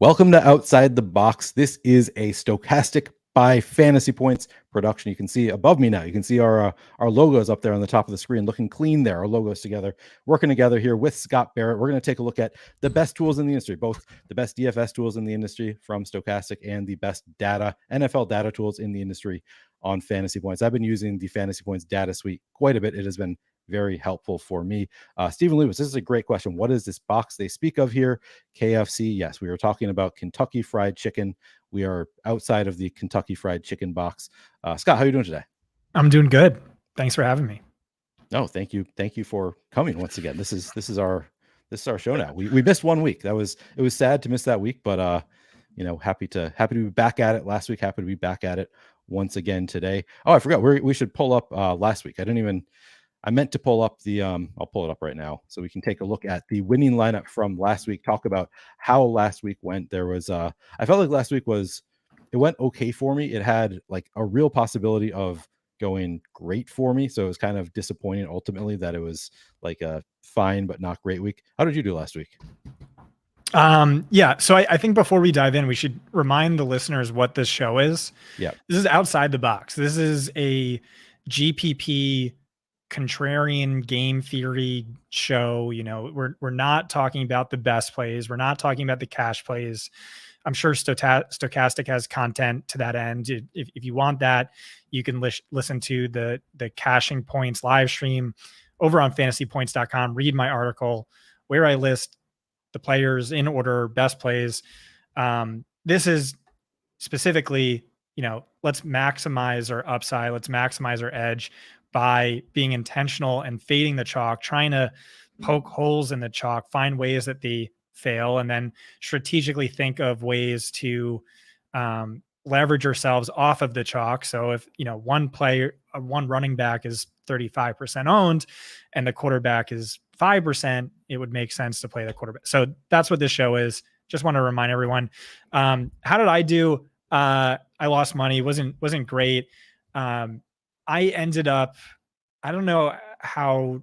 Welcome to Outside the Box. This is a Stochastic by Fantasy Points production. You can see above me now. You can see our logos up there on the top of the screen, looking clean there. Our logos together, working together here with Scott Barrett. We're going to take a look at the best tools in the industry, both the best DFS tools in the industry from Stochastic and the best NFL data tools in the industry on Fantasy Points. I've been using the Fantasy Points data suite quite a bit. It has been very helpful for me. Stephen Lewis, this is a great question. What is this box they speak of here? KFC. Yes, we were talking about Kentucky Fried Chicken. We are outside of the Kentucky Fried Chicken box. Scott, how are you doing today? I'm doing good. Thanks for having me. No, thank you. Thank you for coming once again. This is our show now. We missed 1 week. It was sad to miss that week, but happy to be back at it last week. Happy to be back at it once again today. Oh, I forgot. We should pull up last week. I meant to pull up the I'll pull it up right now so we can take a look at the winning lineup from last week, talk about how last week went. There was I felt like last week it went okay for me. It had like a real possibility of going great for me, so it was kind of disappointing ultimately that it was like a fine but not great week. How did you do last week? So I think before we dive in, we should remind the listeners what this show is. Yeah, this is Outside the Box. This is a GPP contrarian game theory show. We're not talking about the best plays. We're not talking about the cash plays. I'm sure Stochastic has content to that end. If you want that, you can listen to the Cashing Points live stream over on fantasypoints.com. Read my article where I list the players in order, best plays. This is specifically, let's maximize our upside. Let's maximize our edge by being intentional and fading the chalk, trying to poke holes in the chalk, find ways that they fail, and then strategically think of ways to leverage ourselves off of the chalk. So if, one running back is 35% owned and the quarterback is 5%, it would make sense to play the quarterback. So that's what this show is. Just want to remind everyone. How did I do? I lost money. Wasn't great. I ended up, I don't know how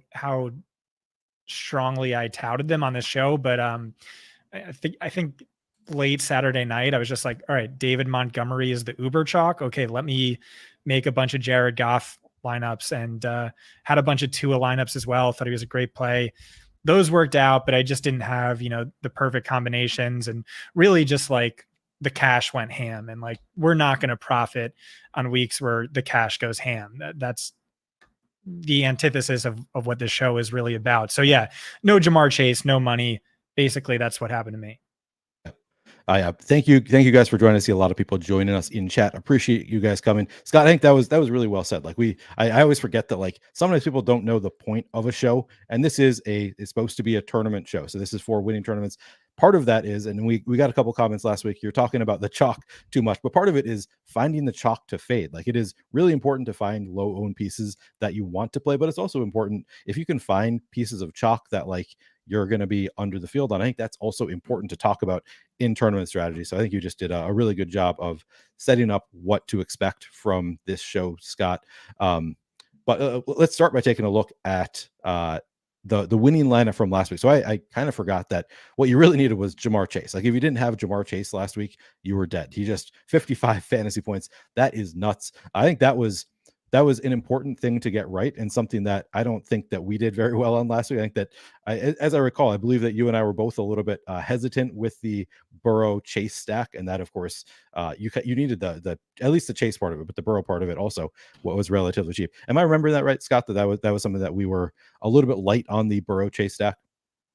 strongly I touted them on this show, but I think late Saturday night, I was just like, all right, David Montgomery is the Uber chalk. Okay, let me make a bunch of Jared Goff lineups, and had a bunch of Tua lineups as well. Thought he was a great play. Those worked out, but I just didn't have, the perfect combinations, and really just like the cash went ham, and like, we're not going to profit on weeks where the cash goes ham. That's the antithesis of what this show is really about. So yeah, no Jamar Chase, no money. Basically, that's what happened to me. Thank you guys for joining us. See a lot of people joining us in chat. Appreciate you guys coming. Scott, I think that was really well said. Like I always forget that like sometimes people don't know the point of a show, and this is it's supposed to be a tournament show. So this is for winning tournaments. Part of that is, and we got a couple comments last week. You're talking about the chalk too much, but part of it is finding the chalk to fade. Like it is really important to find low owned pieces that you want to play, but it's also important if you can find pieces of chalk that like you're going to be under the field on. I think that's also important to talk about in tournament strategy. So I think you just did a really good job of setting up what to expect from this show, Scott. But let's start by taking a look at the winning lineup from last week. So I kind of forgot that what you really needed was Jamar Chase. Like if you didn't have Jamar Chase last week, you were dead. He just 55 fantasy points. That is nuts. I think that was an important thing to get right, and something that I don't think that we did very well on last week. I think that, as I recall, I believe that you and I were both a little bit hesitant with the Burrow Chase stack, and that, of course, you needed the at least the Chase part of it, but the Burrow part of it also what was relatively cheap. Am I remembering that right, Scott? That was something that we were a little bit light on the Burrow Chase stack.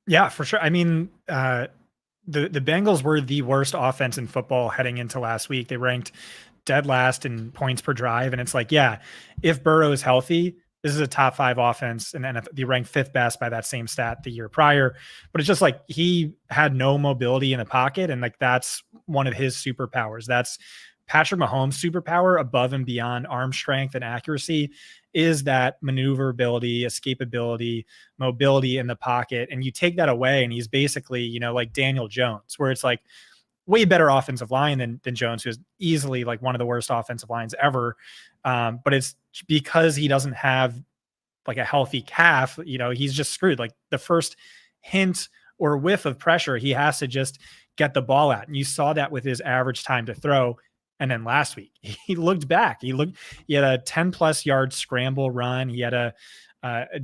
Yeah, for sure. I mean, the Bengals were the worst offense in football heading into last week. They ranked dead last in points per drive. And it's like, yeah, if Burrow is healthy, this is a top 5 offense. And then they ranked 5th best by that same stat the year prior. But it's just like he had no mobility in the pocket. And like, that's one of his superpowers. That's Patrick Mahomes' superpower above and beyond arm strength and accuracy is that maneuverability, escapability, mobility in the pocket. And you take that away and he's basically, like Daniel Jones, where it's like, way better offensive line than Jones, who is easily like one of the worst offensive lines ever. But it's because he doesn't have like a healthy calf, he's just screwed. Like the first hint or whiff of pressure, he has to just get the ball out. And you saw that with his average time to throw. And then last week, he looked back. He had a 10+ yard scramble run. He had a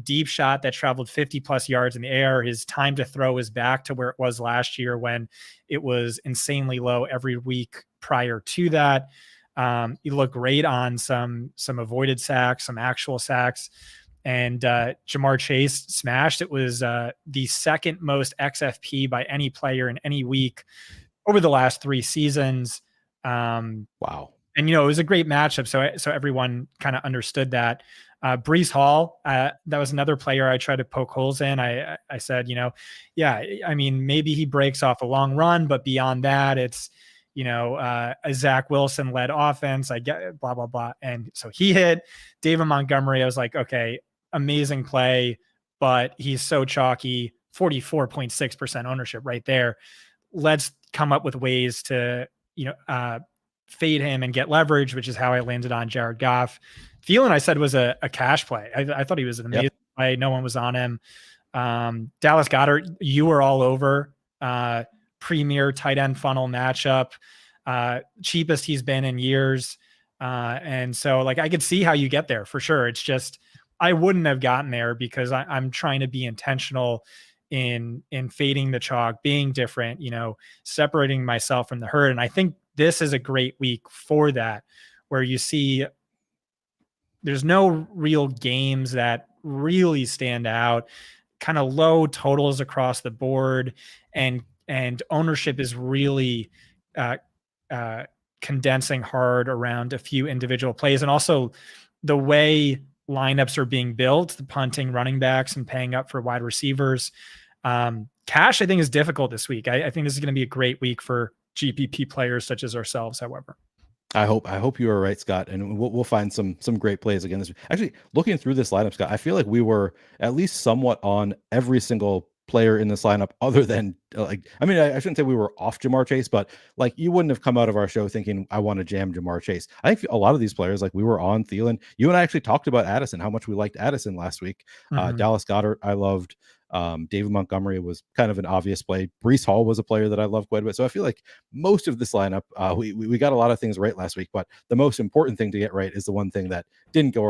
deep shot that traveled 50+ yards in the air. His time to throw is back to where it was last year when it was insanely low every week prior to that. He looked great on some avoided sacks, some actual sacks. And Jamar Chase smashed. It was the second most XFP by any player in any week over the last 3 seasons. Wow. And, it was a great matchup. So everyone kind of understood that. Breece Hall, that was another player I tried to poke holes in. I said, maybe he breaks off a long run, but beyond that, it's, a Zach Wilson led offense. I get blah, blah, blah. And so he hit David Montgomery. I was like, okay, amazing play, but he's so chalky, 44.6% ownership right there. Let's come up with ways to, fade him and get leverage, which is how I landed on Jared Goff. Thielen, I said, was a cash play. I thought he was an amazing play. No one was on him. Dallas Goedert, you were all over. Premier tight end funnel matchup. Cheapest he's been in years. And so I could see how you get there for sure. It's just, I wouldn't have gotten there because I'm trying to be intentional in fading the chalk, being different, separating myself from the herd. And I think this is a great week for that, where you see there's no real games that really stand out, kind of low totals across the board, and ownership is really condensing hard around a few individual plays. And also the way lineups are being built, the punting running backs and paying up for wide receivers. Cash, I think, is difficult this week. I think this is going to be a great week for GPP players such as ourselves, however. I hope you are right, Scott, and we'll find some great plays again this week. Actually, looking through this lineup, Scott, I feel like we were at least somewhat on every single player in this lineup, other than I shouldn't say we were off Jamar Chase, but you wouldn't have come out of our show thinking I want to jam Jamar Chase. I think a lot of these players, we were on Thielen. You and I actually talked about Addison, how much we liked Addison last week. Dallas Goedert, I loved. David Montgomery was kind of an obvious play. Breece Hall was a player that I love quite a bit. So I feel like most of this lineup, we got a lot of things right last week, but the most important thing to get right is the one thing that didn't go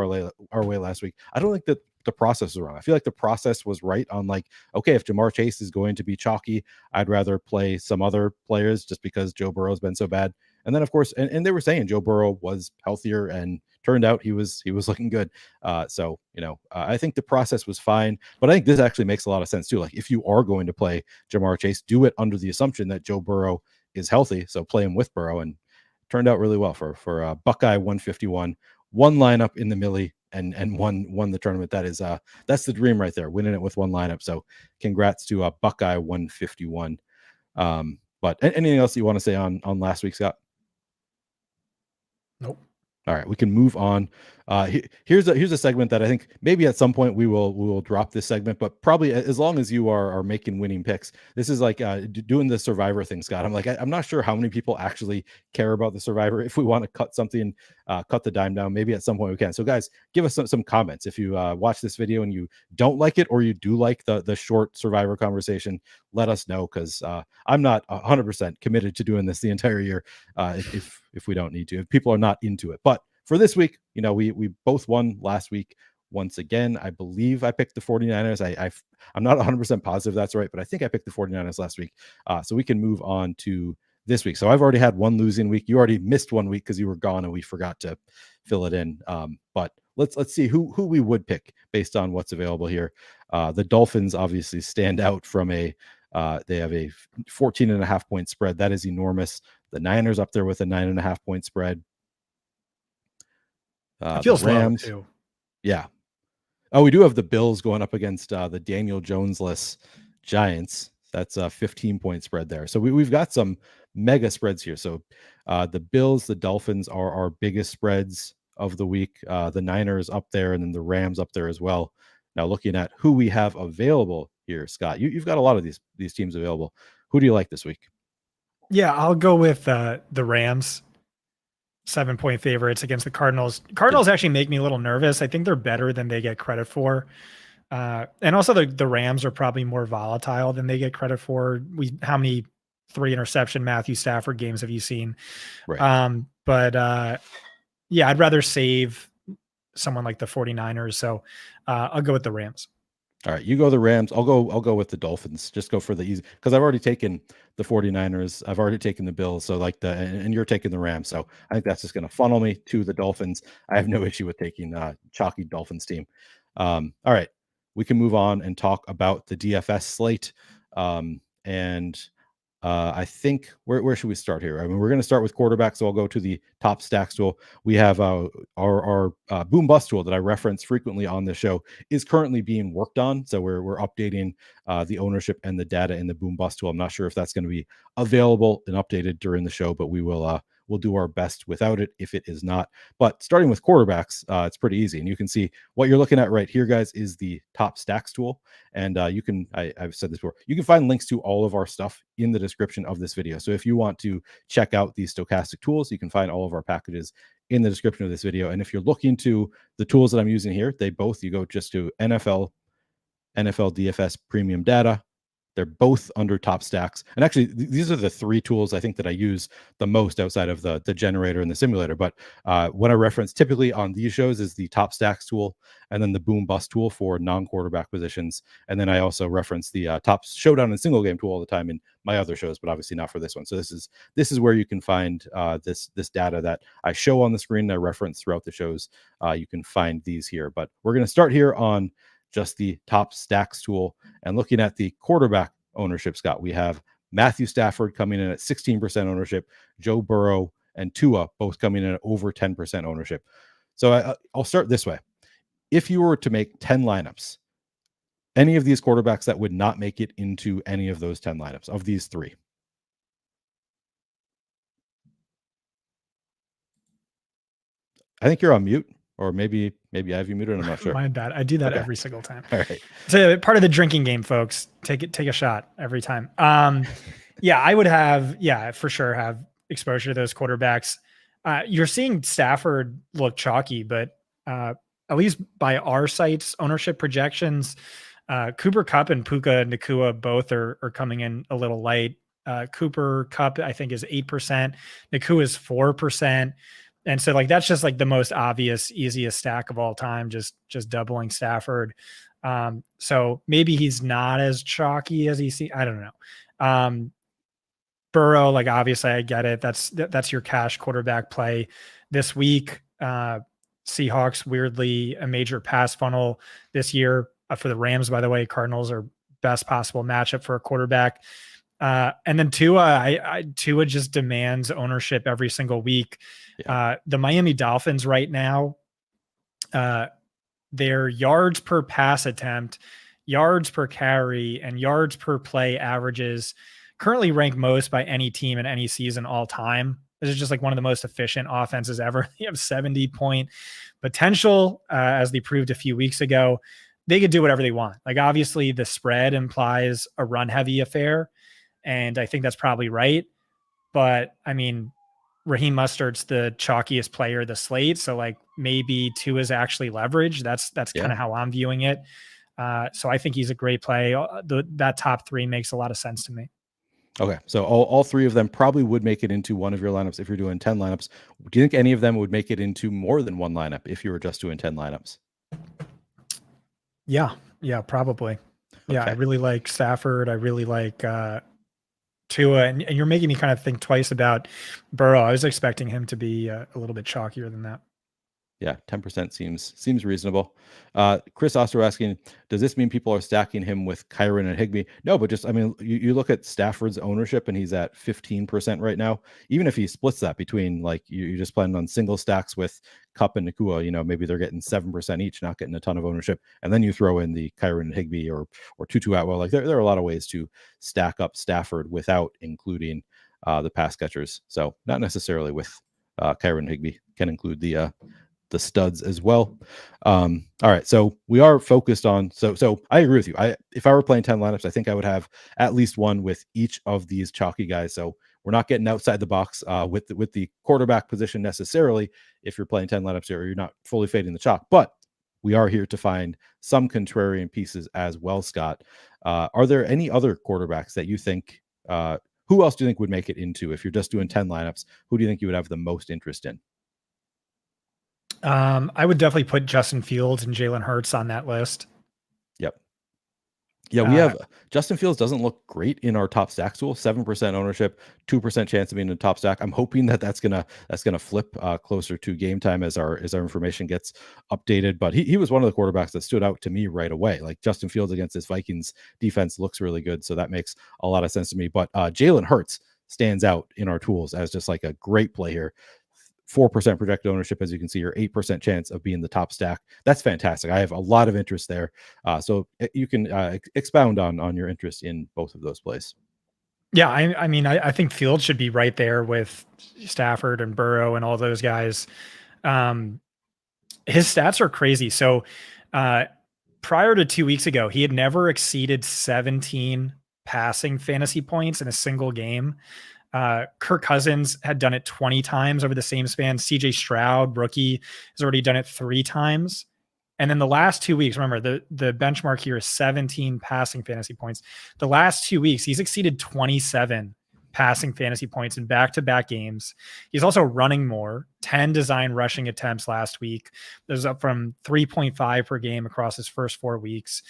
our way last week. I don't think that the process was wrong. I feel like the process was right on okay, if Jamar Chase is going to be chalky, I'd rather play some other players just because Joe Burrow's been so bad. And then, of course, and they were saying Joe Burrow was healthier, and turned out he was looking good. So I think the process was fine, but I think this actually makes a lot of sense too. If you are going to play Jamar Chase, do it under the assumption that Joe Burrow is healthy. So play him with Burrow, and turned out really well for Buckeye 151, one lineup in the Millie, and won the tournament. That's the dream right there, winning it with one lineup. So congrats to Buckeye 151. But anything else you want to say on last week, Scott? Nope. All right, we can move on. Here's a segment that I think maybe at some point we will drop this segment, but probably as long as you are making winning picks. This is doing the Survivor thing, Scott. I'm not sure how many people actually care about the Survivor. If we want to cut something, cut the dime down, maybe at some point we can. So guys, give us some comments. If you watch this video and you don't like it, or you do like the short Survivor conversation, let us know, because I'm not 100% committed to doing this the entire year if we don't need to, if people are not into it. But for this week, we both won last week once again. I believe I picked the 49ers. I'm not 100% positive that's right, but I think I picked the 49ers last week. So we can move on to this week. So I've already had one losing week. You already missed 1 week because you were gone and we forgot to fill it in. But let's see who we would pick based on what's available here. The Dolphins obviously stand out from they have a 14.5 point spread. That is enormous. The Niners up there with a 9.5 point spread. It feels the Rams, low too. Yeah. Oh, we do have the Bills going up against the Daniel Jones-less Giants. That's a 15 point spread there. So we've got some mega spreads here. So the Bills, the Dolphins are our biggest spreads of the week. The Niners up there, and then the Rams up there as well. Now looking at who we have available here, Scott, you've got a lot of these teams available. Who do you like this week? Yeah, I'll go with the Rams. 7 point favorites against the Cardinals. Cardinals actually make me a little nervous. I think they're better than they get credit for. And also the Rams are probably more volatile than they get credit for. How many 3 interception Matthew Stafford games have you seen? Right. But yeah, I'd rather save someone like the 49ers. So I'll go with the Rams. All right, you go the Rams. I'll go with the Dolphins. Just go for the easy, because I've already taken the 49ers. I've already taken the Bills. So like and you're taking the Rams. So I think that's just going to funnel me to the Dolphins. I have no issue with taking chalky Dolphins team. All right, we can move on and talk about the DFS slate. And I think where should we start here? I mean, we're going to start with quarterbacks, so I'll go to the top stacks tool. We have our boom bust tool that I reference frequently on the show is currently being worked on. So we're updating the ownership and the data in the boom bust tool. I'm not sure if that's going to be available and updated during the show, but we'll do our best without it if it is not. But starting with quarterbacks, it's pretty easy. And you can see what you're looking at right here, guys, is the top stacks tool. And you can, I've said this before, you can find links to all of our stuff in the description of this video. So if you want to check out these stochastic tools, you can find all of our packages in the description of this video. And if you're looking to the tools that I'm using here, you go just to NFL DFS premium data. They're both under top stacks. And actually, these are the 3 tools I think that I use the most outside of the generator and the simulator. But what I reference typically on these shows is the top stacks tool, and then the boom bust tool for non-quarterback positions. And then I also reference the top showdown and single game tool all the time in my other shows, but obviously not for this one. So this is where you can find this data that I show on the screen that I reference throughout the shows. You can find these here. But we're going to start here on just the top stacks tool and looking at the quarterback ownership. Scott, we have Matthew Stafford coming in at 16% ownership, Joe Burrow and Tua both coming in at over 10% ownership. So I'll start this way. If you were to make 10 lineups, any of these quarterbacks that would not make it into any of those 10 lineups of these 3? I think you're on mute. Or maybe I have you muted. I'm not sure. My bad. I do that every single time. All right. So part of the drinking game, folks. Take a shot every time. Yeah, I would have. Yeah, for sure have exposure to those quarterbacks. You're seeing Stafford look chalky, but at least by our site's ownership projections, Cooper Kupp and Puka Nacua both are coming in a little light. Cooper Kupp, I think, is 8%. Nacua is 4%. And so like, that's just like the most obvious, easiest stack of all time, just doubling Stafford. So maybe he's not as chalky as he seems. I don't know. Burrow, like, obviously I get it. That's your cash quarterback play this week. Seahawks, weirdly, a major pass funnel this year for the Rams, by the way. Cardinals are best possible matchup for a quarterback. And then Tua, Tua just demands ownership every single week. Yeah. The Miami Dolphins right now, their yards per pass attempt, yards per carry, and yards per play averages currently rank most by any team in any season all time. This is just like one of the most efficient offenses ever. They have 70-point potential, as they proved a few weeks ago. They could do whatever they want. Like, obviously the spread implies a run heavy affair, and I think that's probably right. But I mean, Raheem Mostert's the chalkiest player of the slate. So like, maybe two is actually leverage. That's kind of how I'm viewing it. So I think he's a great play. That top 3 makes a lot of sense to me. Okay. So all 3 of them probably would make it into one of your lineups if you're doing 10 lineups. Do you think any of them would make it into more than one lineup if you were just doing 10 lineups? Yeah, probably. Okay. Yeah, I really like Stafford. I really like Tua, and you're making me kind of think twice about Burrow. I was expecting him to be a little bit chalkier than that. Yeah, 10% seems reasonable. Chris Oster asking, does this mean people are stacking him with Kyren and Higbee? No, but just, I mean, you look at Stafford's ownership and he's at 15% right now. Even if he splits that between, like, you just plan on single stacks with Kupp and Nacua, maybe they're getting 7% each, not getting a ton of ownership. And then you throw in the Kyren and Higbee or Tutu Atwell. Like, there are a lot of ways to stack up Stafford without including the pass catchers. So not necessarily with Kyren and Higbee. Can include the studs as well. All right, so we are focused on, so I agree with you. If I were playing 10 lineups, I think I would have at least one with each of these chalky guys. So we're not getting outside the box with the quarterback position necessarily if you're playing 10 lineups here, or you're not fully fading the chalk. But we are here to find some contrarian pieces as well, Scott. Are there any other quarterbacks that you think, who else do you think would make it into, if you're just doing 10 lineups, who do you think you would have the most interest in? I would definitely put Justin Fields and Jalen Hurts on that list. Yep. Yeah, we have Justin Fields doesn't look great in our top stack tool. 7% ownership, 2% chance of being in the top stack. I'm hoping that that's gonna flip closer to game time as our information gets updated. But he was one of the quarterbacks that stood out to me right away. Like, Justin Fields against this Vikings defense looks really good, so that makes a lot of sense to me. But Jalen Hurts stands out in our tools as just like a great play here. 4% projected ownership, as you can see, or 8% chance of being the top stack. That's fantastic. I have a lot of interest there. So you can expound on your interest in both of those plays. Yeah, I mean, I think Fields should be right there with Stafford and Burrow and all those guys. His stats are crazy. So prior to 2 weeks ago, he had never exceeded 17 passing fantasy points in a single game. Kirk Cousins had done it 20 times over the same span. CJ Stroud, rookie, has already done it 3 times. And then the last 2 weeks, remember, the benchmark here is 17 passing fantasy points. The last 2 weeks, he's exceeded 27 passing fantasy points in back-to-back games. He's also running more, 10 design rushing attempts last week. That was up from 3.5 per game across his first 4 weeks.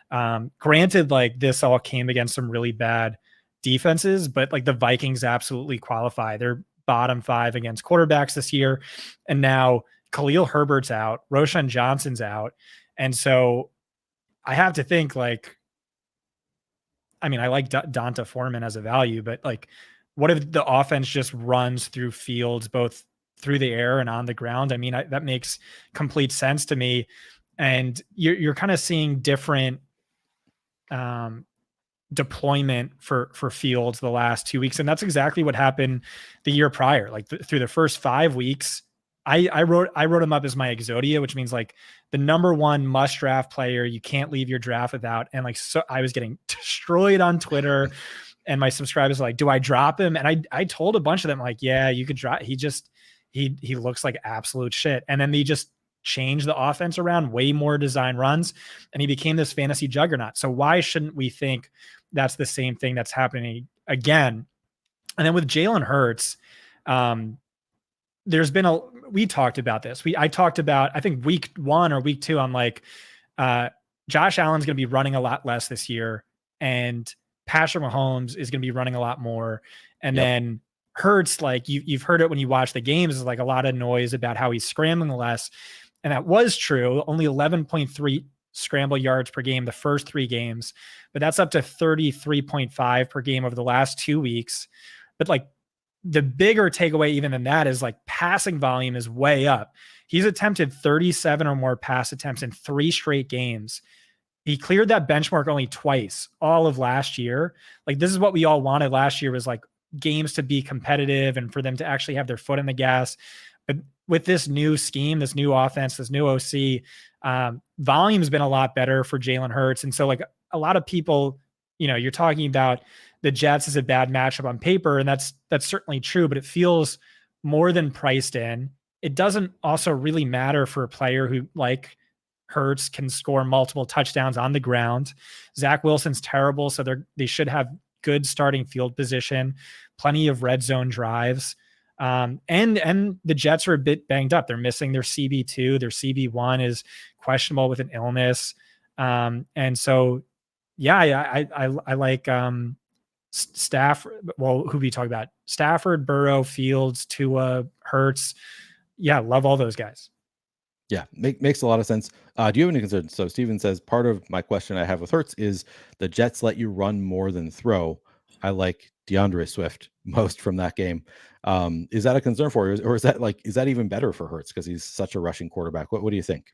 Granted, like, this all came against some really bad defenses, but like the Vikings absolutely qualify. They're bottom 5 against quarterbacks this year. And now Khalil Herbert's out, Roshan Johnson's out. And so I have to think, like, I mean, I like Donta Foreman as a value, but like, what if the offense just runs through Fields, both through the air and on the ground? I mean, that makes complete sense to me. And you're kind of seeing different, deployment for Fields the last 2 weeks. And that's exactly what happened the year prior. Like through the first 5 weeks, I wrote him up as my Exodia, which means like the number one must draft player you can't leave your draft without. And like, so I was getting destroyed on Twitter, and my subscribers were like, do I drop him? And I told a bunch of them, like, yeah, you could drop. He looks like absolute shit. And then they just changed the offense around, way more design runs, and he became this fantasy juggernaut. So why shouldn't we think that's the same thing that's happening again? And then with Jalen Hurts, we talked about this. I talked about, I think week 1 or week 2, I'm like, Josh Allen's going to be running a lot less this year, and Patrick Mahomes is going to be running a lot more. And then Hurts, like you've heard it when you watch the games, is like a lot of noise about how he's scrambling less. And that was true. Only 11.3 scramble yards per game the first 3 games, but that's up to 33.5 per game over the last 2 weeks. But like, the bigger takeaway even than that is like passing volume is way up. He's attempted 37 or more pass attempts in 3 straight games. He cleared that benchmark only twice all of last year. Like, this is what we all wanted last year, was like games to be competitive and for them to actually have their foot in the gas. But with this new scheme, this new offense, this new OC, volume has been a lot better for Jalen Hurts. And so like a lot of people, you're talking about the Jets as a bad matchup on paper, and that's certainly true, but it feels more than priced in. It doesn't also really matter for a player who, like Hurts, can score multiple touchdowns on the ground. Zach Wilson's terrible, so they should have good starting field position, plenty of red zone drives. And the Jets are a bit banged up. They're missing their CB2. Their CB1 is questionable with an illness. And so, yeah, I like Stafford. Well, who we talk about? Stafford, Burrow, Fields, Tua, Hurts. Yeah, love all those guys. Yeah, makes a lot of sense. Do you have any concerns? So Steven says, part of my question I have with Hurts is the Jets let you run more than throw. I like DeAndre Swift most from that game. Is that a concern for you, or is that even better for Hurts because he's such a rushing quarterback? What do you think?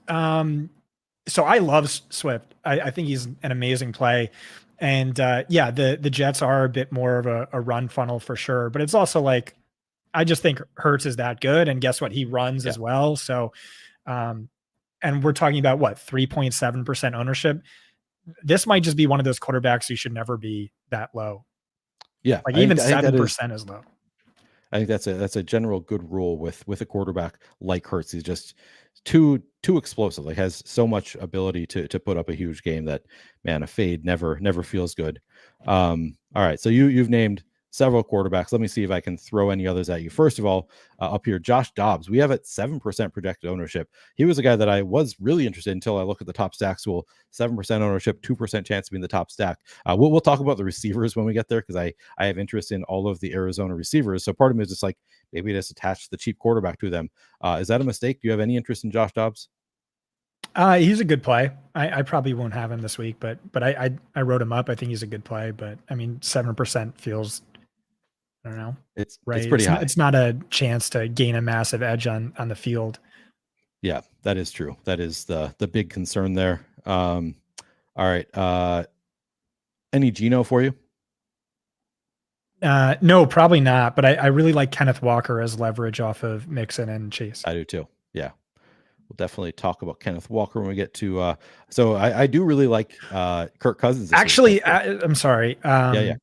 So I love Swift. I think he's an amazing play. And the Jets are a bit more of a run funnel for sure. But it's also like, I just think Hurts is that good. And guess what? He runs as well. So, and we're talking about 3.7% ownership. This might just be one of those quarterbacks you should never be that low. Yeah. Like even 7% is low. I think that's a general good rule with a quarterback like Hurts. He's just too explosive. Like has so much ability to put up a huge game that, man, a fade never feels good. All right, so you've named several quarterbacks. Let me see if I can throw any others at you. First of all, up here, Josh Dobbs. We have at 7% projected ownership. He was a guy that I was really interested in until I look at the top stack tool. 7% ownership, 2% chance to be in the top stack. We'll talk about the receivers when we get there because I have interest in all of the Arizona receivers. So part of me is just like maybe just attach the cheap quarterback to them. Is that a mistake? Do you have any interest in Josh Dobbs? He's a good play. I probably won't have him this week, but I wrote him up. I think he's a good play, but I mean 7% feels, I don't know. It's Right. pretty high. It's not a chance to gain a massive edge on the field. Yeah, that is true. That is the big concern there. All right. Any Geno for you? No, probably not. But I really like Kenneth Walker as leverage off of Mixon and Chase. I do too. Yeah. We'll definitely talk about Kenneth Walker when we get to so I do really like Kirk Cousins. Actually, I'm sorry. Yeah.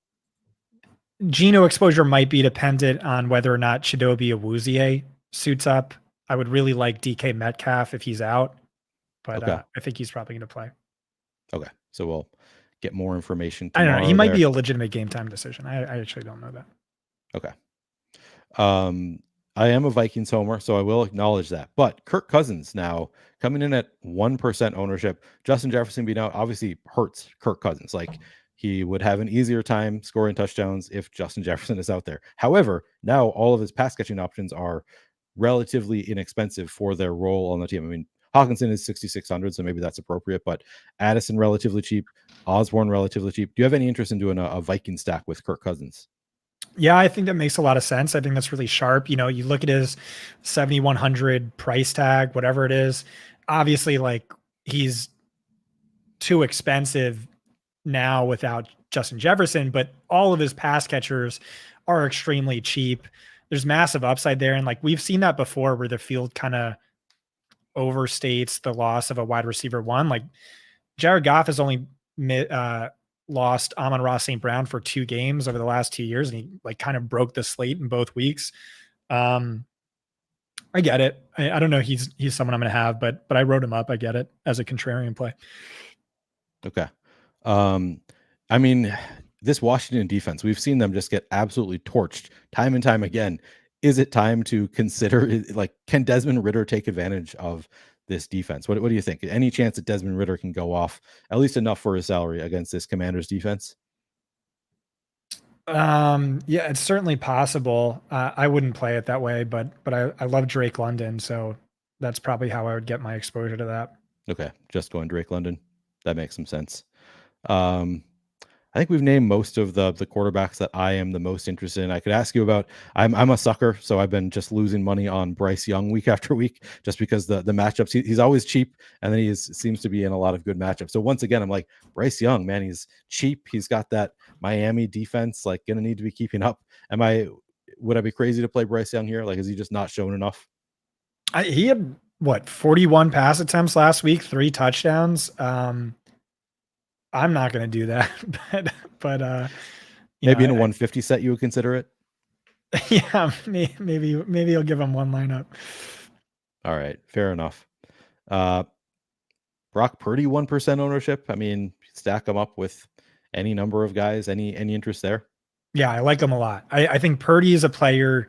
Geno exposure might be dependent on whether or not Chidobe Awuzie suits up. I would really like DK Metcalf if he's out, but Okay. I think he's probably going to play. Okay. So we'll get more information I tomorrow. don't know. He might be a legitimate game time decision. I actually don't know that. Okay. I am a Vikings homer, so I will acknowledge that. But Kirk Cousins now coming in at 1% ownership. Justin Jefferson being out obviously hurts Kirk Cousins. Like he would have an easier time scoring touchdowns if Justin Jefferson is out there. However, now all of his pass catching options are relatively inexpensive for their role on the team. I mean, Hawkinson is 6,600, so maybe that's appropriate, but Addison relatively cheap, Osborne relatively cheap. Do you have any interest in doing a Viking stack with Kirk Cousins? Yeah, I think that makes a lot of sense. I think that's really sharp. You know, you look at his 7,100 price tag, whatever it is. Obviously, like he's too expensive now without Justin Jefferson, but all of his pass catchers are extremely cheap. There's massive upside there. And like we've seen that before where the field kind of overstates the loss of a wide receiver one. Like Jared Goff has only lost Amon-Ra St. Brown for 2 games over the last 2 years, and he like kind of broke the slate in both weeks. I get it. I don't know. He's someone I'm going to have, but I wrote him up. I get it as a contrarian play. Okay. I mean, this Washington defense, we've seen them just get absolutely torched time and time again. Is it time to consider, like, can Desmond Ridder take advantage of this defense? What do you think? Any chance that Desmond Ridder can go off at least enough for his salary against this Commanders defense? Yeah, it's certainly possible. I wouldn't play it that way, but I love Drake London, so that's probably how I would get my exposure to that. Okay, just going Drake London. That makes some sense. I think we've named most of the quarterbacks that I am the most interested in. I could ask you about. I'm a sucker, so I've been just losing money on Bryce Young week after week, just because the matchups. He's always cheap, and then he seems to be in a lot of good matchups. So once again, I'm like, Bryce Young, man, he's cheap. He's got that Miami defense, like, gonna need to be keeping up. Would I be crazy to play Bryce Young here? Like, is he just not shown enough? He had 41 pass attempts last week, 3 touchdowns. I'm not going to do that, but maybe in a 150 set you would consider it. Yeah, maybe I'll give him one lineup. All right, fair enough. Brock Purdy 1% ownership. I mean, stack them up with any number of guys. Any interest there? Yeah, I like him a lot. I think Purdy is a player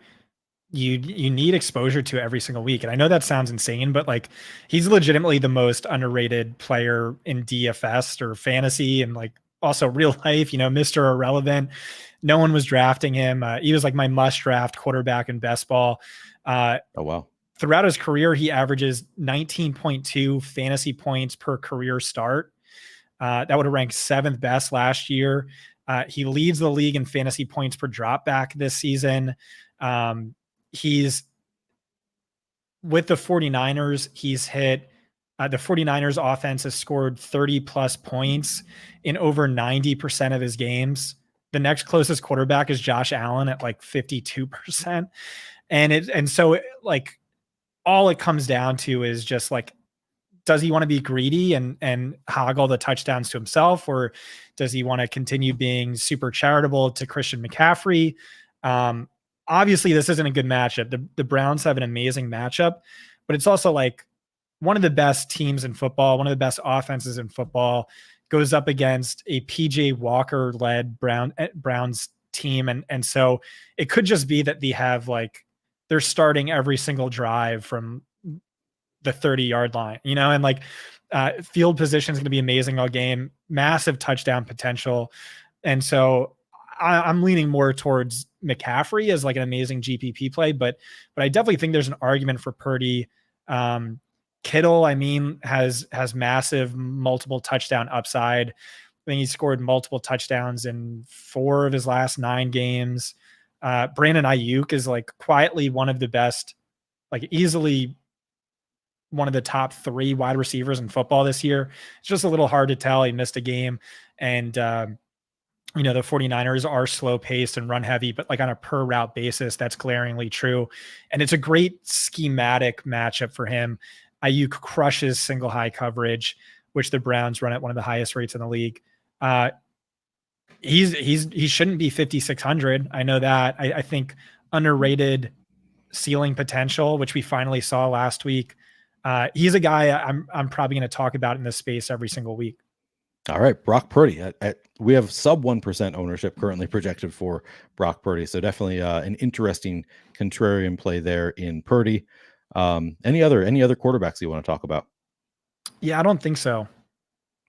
you need exposure to every single week. And I know that sounds insane, but like he's legitimately the most underrated player in DFS or fantasy and like also real life, Mr. Irrelevant. No one was drafting him. He was like my must draft quarterback in best ball. Oh, wow. Throughout his career, he averages 19.2 fantasy points per career start. That would have ranked 7th best last year. He leads the league in fantasy points per drop back this season. He's with the 49ers. He's hit the 49ers offense has scored 30 plus points in over 90% of his games. The next closest quarterback is Josh Allen at like 52%. And so like all it comes down to is just like, does he want to be greedy and hog all the touchdowns to himself, or does he want to continue being super charitable to Christian McCaffrey? Obviously this isn't a good matchup. The Browns have an amazing matchup, but it's also like one of the best teams in football, one of the best offenses in football, goes up against a PJ Walker led Browns team. And so it could just be that they have like, they're starting every single drive from the 30-yard line, and like field position is going to be amazing all game, massive touchdown potential. And so I'm leaning more towards McCaffrey as like an amazing GPP play, but I definitely think there's an argument for Purdy. Kittle, I mean, has massive multiple touchdown upside. I think he scored multiple touchdowns in 4 of his last 9 games. Brandon Ayuk is like quietly one of the best, like easily one of the top 3 wide receivers in football this year. It's just a little hard to tell. He missed a game, and the 49ers are slow paced and run heavy, but like on a per route basis, that's glaringly true. And it's a great schematic matchup for him. Ayuk crushes single high coverage, which the Browns run at one of the highest rates in the league. He shouldn't be 5,600. I know that. I think underrated ceiling potential, which we finally saw last week. He's a guy I'm probably going to talk about in this space every single week. All right, Brock Purdy. We have sub 1% ownership currently projected for Brock Purdy, so definitely an interesting contrarian play there in Purdy. Any other quarterbacks you want to talk about? Yeah, I don't think so.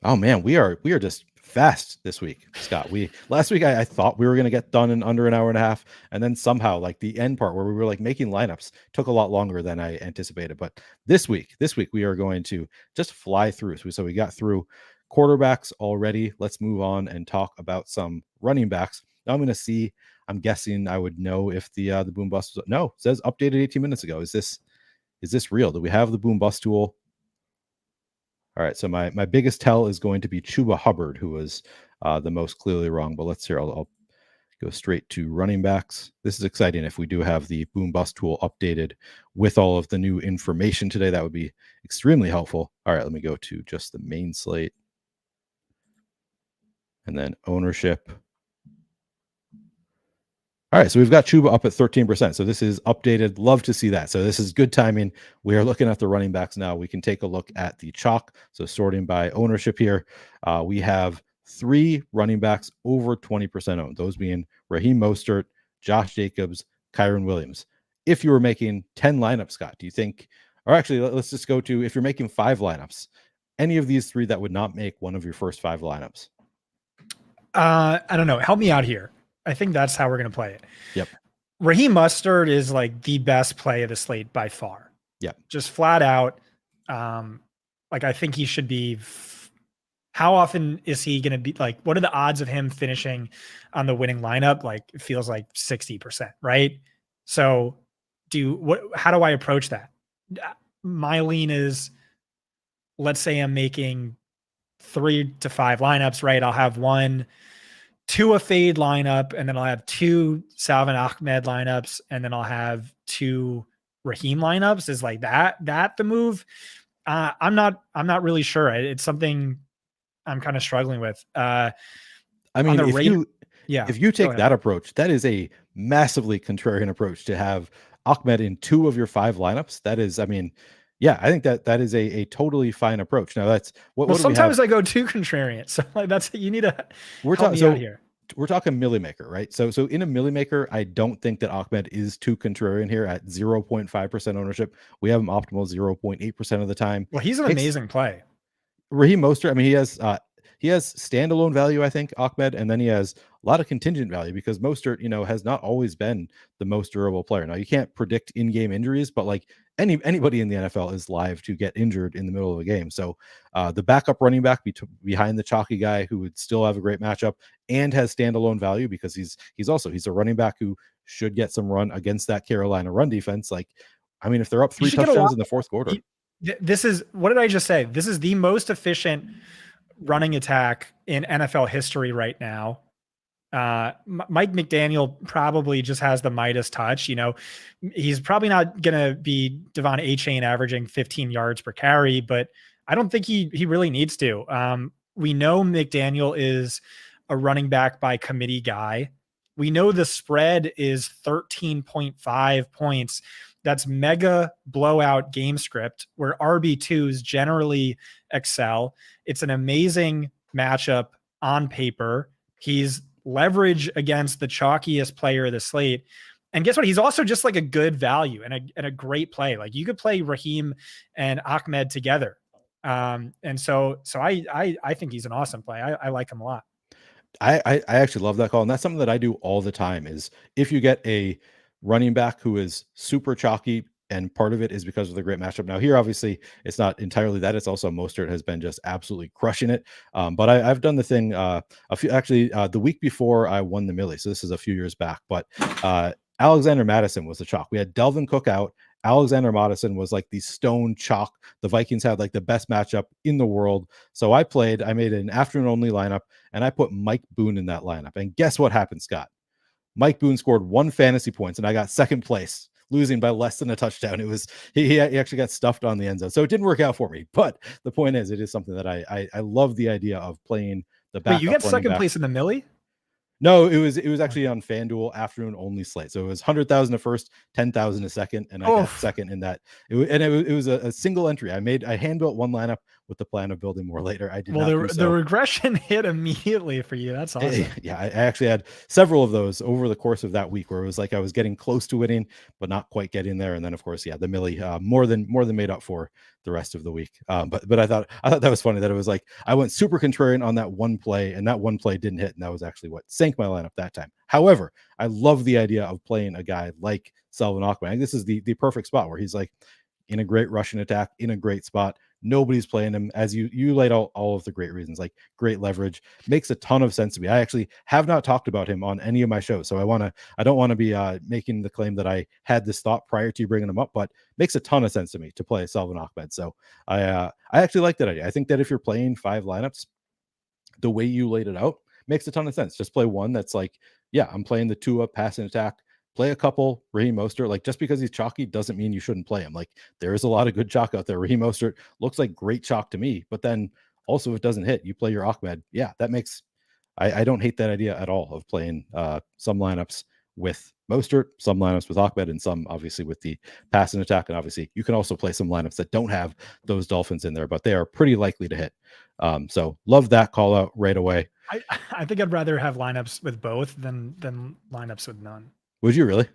Oh man, we are just fast this week, Scott. Last week I thought we were going to get done in under an hour and a half, and then somehow like the end part where we were like making lineups took a lot longer than I anticipated. But this week we are going to just fly through. So we got through quarterbacks already. Let's move on and talk about some running backs. Now I'm guessing I would know if the boom bust was, no, it says updated 18 minutes ago. Is this real? Do we have the boom bust tool? All right, so my biggest tell is going to be Chuba Hubbard, who was the most clearly wrong. But let's hear. I'll go straight to running backs. This is exciting. If we do have the boom bust tool updated with all of the new information today, that would be extremely helpful. All right, let me go to just the main slate. And then ownership. All right, so we've got Chuba up at 13%. So this is updated. Love to see that. So this is good timing. We are looking at the running backs now. We can take a look at the chalk. So sorting by ownership here, we have 3 running backs over 20% owned. Those being Raheem Mostert, Josh Jacobs, Kyron Williams. If you were making 10 lineups, Scott, do you think, or actually let's just go to, if you're making 5 lineups, any of these 3 that would not make one of your first 5 lineups? I don't know. Help me out here. I think that's how we're going to play it. Yep. Raheem Mostert is like the best play of the slate by far. Yep. Just flat out. Like I think he should be. How often is he going to be like, what are the odds of him finishing on the winning lineup? Like it feels like 60%, right? So how do I approach that? My lean is, let's say I'm making 3 to 5 lineups, right? I'll have 2 a fade lineup, and then I'll have 2 Salvin Ahmed lineups, and then I'll have 2 Raheem lineups. Is like that the move? I'm not really sure. It's something I'm kind of struggling with. I mean, if you take that approach, that is a massively contrarian approach to have Ahmed in 2 of your 5 lineups. That is, I mean, yeah, I think that is a totally fine approach. Now that's what sometimes I go too contrarian. So like you need to help me out here. We're talking Millie Maker, right? So in a Millie Maker, I don't think that Ahmed is too contrarian here at 0.5% ownership. We have him optimal 0.8% of the time. Well, he's an amazing play. Raheem Mostert, I mean, he has standalone value, I think, Ahmed, and then he has a lot of contingent value because Mostert, has not always been the most durable player. Now you can't predict in-game injuries, but like anybody in the NFL is live to get injured in the middle of a game. So the backup running back behind the chalky guy who would still have a great matchup and has standalone value because he's a running back who should get some run against that Carolina run defense. Like, I mean, if they're up 3 touchdowns in the fourth quarter. This is, what did I just say? This is the most efficient running attack in NFL history right now. Mike McDaniel probably just has the Midas touch. He's probably not going to be Devon A-Chain averaging 15 yards per carry, but I don't think he really needs to. We know McDaniel is a running back by committee guy. We know the spread is 13.5 points. that's mega blowout game script where RB2s generally excel. It's an amazing matchup on paper. He's leverage against the chalkiest player of the slate. And guess what? He's also just like a good value and a great play. Like you could play Raheem and Ahmed together. And so I think he's an awesome play. I like him a lot. I actually love that call, and that's something that I do all the time. Is if you get a running back who is super chalky, and part of it is because of the great matchup. Now here, obviously, it's not entirely that. It's also Mostert has been just absolutely crushing it. But I've done the thing the week before I won the Millie, so this is a few years back. But Alexander Madison was the chalk. We had Delvin Cook out. Alexander Madison was like the stone chalk. The Vikings had like the best matchup in the world. So I made an afternoon only lineup, and I put Mike Boone in that lineup. And guess what happened, Scott? Mike Boone scored 1 fantasy points, and I got second place, losing by less than a touchdown. It was he actually got stuffed on the end zone, so it didn't work out for me. But the point is, it is something that I love the idea of playing the backup. Wait, you got second place in the Millie? No, it was actually on FanDuel afternoon only slate. So it was 100,000 a first, 10,000 a second, and I got second in that. It was a single entry. I hand built one lineup with the plan of building more later. I did not do so. The regression hit immediately for you. That's awesome. Yeah, I actually had several of those over the course of that week where it was like I was getting close to winning, but not quite getting there. And then, of course, yeah, the Millie more than made up for the rest of the week. But I thought that was funny that it was like I went super contrarian on that one play, and that one play didn't hit, and that was actually what sank my lineup that time. However, I love the idea of playing a guy like Salvon Ahmed. I think this is the perfect spot where he's like in a great rushing attack, in a great spot. Nobody's playing him, as you laid out all of the great reasons, like great leverage. Makes a ton of sense to me. I actually have not talked about him on any of my shows, so I don't want to be making the claim that I had this thought prior to bringing him up, but makes a ton of sense to me to play Salvon Ahmed. So I actually like that idea. I think that if you're playing 5 lineups, the way you laid it out makes a ton of sense. Just play one that's like, yeah, I'm playing the Tua passing attack. Play a couple Raheem Mostert. Like, just because he's chalky doesn't mean you shouldn't play him. Like, there is a lot of good chalk out there. Raheem Mostert looks like great chalk to me, but then also if it doesn't hit, you play your Ahmed. Yeah, that makes I don't hate that idea at all of playing some lineups with Mostert, some lineups with Ahmed, and some obviously with the passing attack. And obviously you can also play some lineups that don't have those Dolphins in there, but they are pretty likely to hit. So love that call out right away. I think I'd rather have lineups with both than lineups with none. Would you really?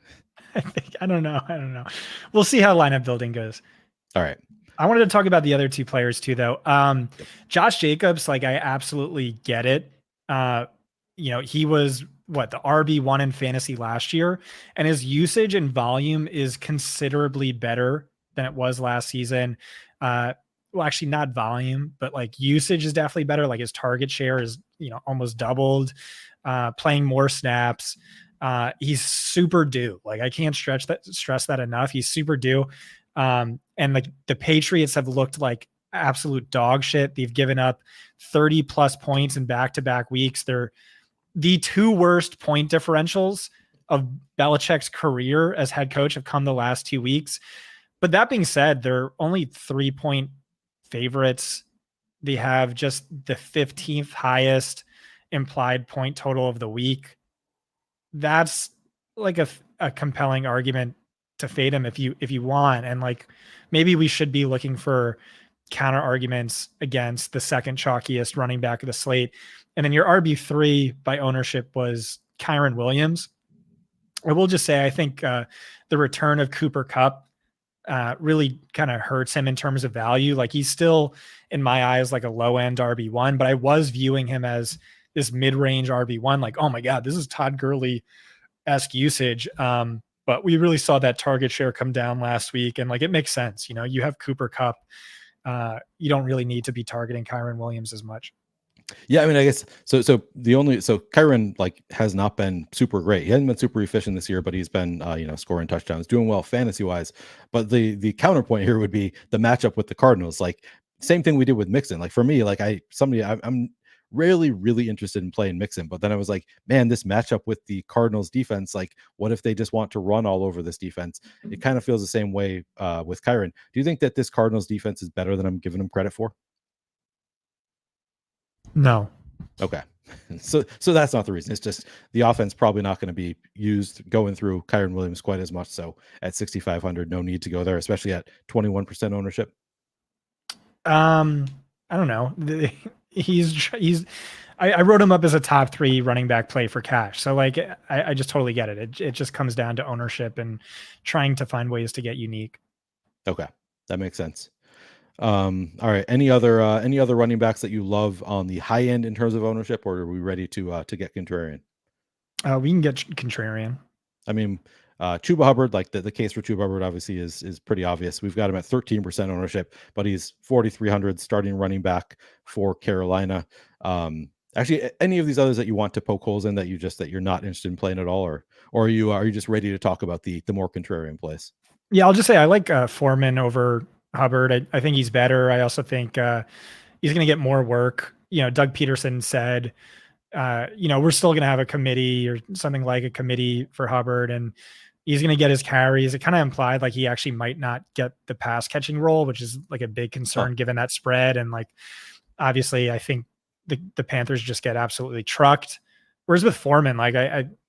I don't know. We'll see how lineup building goes. All right. I wanted to talk about the other 2 players too, though. Josh Jacobs, like I absolutely get it. He was the RB1 in fantasy last year, and his usage and volume is considerably better than it was last season. Well, actually not volume, but like usage is definitely better. Like his target share is, almost doubled, playing more snaps. He's super due. Like I can't stress that enough. He's super due. And like the Patriots have looked like absolute dog shit. They've given up 30 plus points in back-to-back weeks. They're the 2 worst point differentials of Belichick's career as head coach have come the last 2 weeks. But that being said, they're only 3-point favorites. They have just the 15th highest implied point total of the week. That's like a compelling argument to fade him if you want. And like, maybe we should be looking for counter arguments against the second chalkiest running back of the slate. And then your RB3 by ownership was Kyren Williams. I will just say, I think the return of Cooper Kupp really kind of hurts him in terms of value. Like he's still in my eyes, like a low end RB1, but I was viewing him as this mid-range RB1, like, oh my God, this is Todd Gurley-esque usage. But we really saw that target share come down last week. And like, it makes sense. You have Cooper Kupp. You don't really need to be targeting Kyren Williams as much. Yeah, I mean, I guess so. Kyren like has not been super great. He hasn't been super efficient this year, but he's been scoring touchdowns, doing well fantasy wise. But the counterpoint here would be the matchup with the Cardinals. Like same thing we did with Mixon. Like for me, like I'm rarely really interested in playing Mixon, but then I was like, man, this matchup with the Cardinals defense, like what if they just want to run all over this defense? It kind of feels the same way with Kyren. Do you think that this Cardinals defense is better than I'm giving him credit for? No. Okay. So that's not the reason. It's just the offense probably not going to be used going through Kyron Williams quite as much. So at 6,500, no need to go there, especially at 21% ownership. I don't know. He's I wrote him up as a top 3 running back play for cash. So like I just totally get it. It just comes down to ownership and trying to find ways to get unique. Okay. That makes sense. All right. Any other running backs that you love on the high end in terms of ownership, or are we ready to get contrarian? We can get contrarian. I mean, Chuba Hubbard, like the case for Chuba Hubbard obviously is pretty obvious. We've got him at 13% ownership, but he's 4,300 starting running back for Carolina. Actually, any of these others that you want to poke holes in that you're not interested in playing at all, or are you just ready to talk about the more contrarian plays? Yeah, I'll just say I like Foreman over Hubbard. I think he's better. I also think he's going to get more work. Doug Peterson said, we're still going to have a committee or something like a committee for Hubbard, and he's going to get his carries. It kind of implied like he actually might not get the pass catching role, which is like a big concern given that spread. And like, obviously I think the Panthers just get absolutely trucked. Whereas with Foreman, like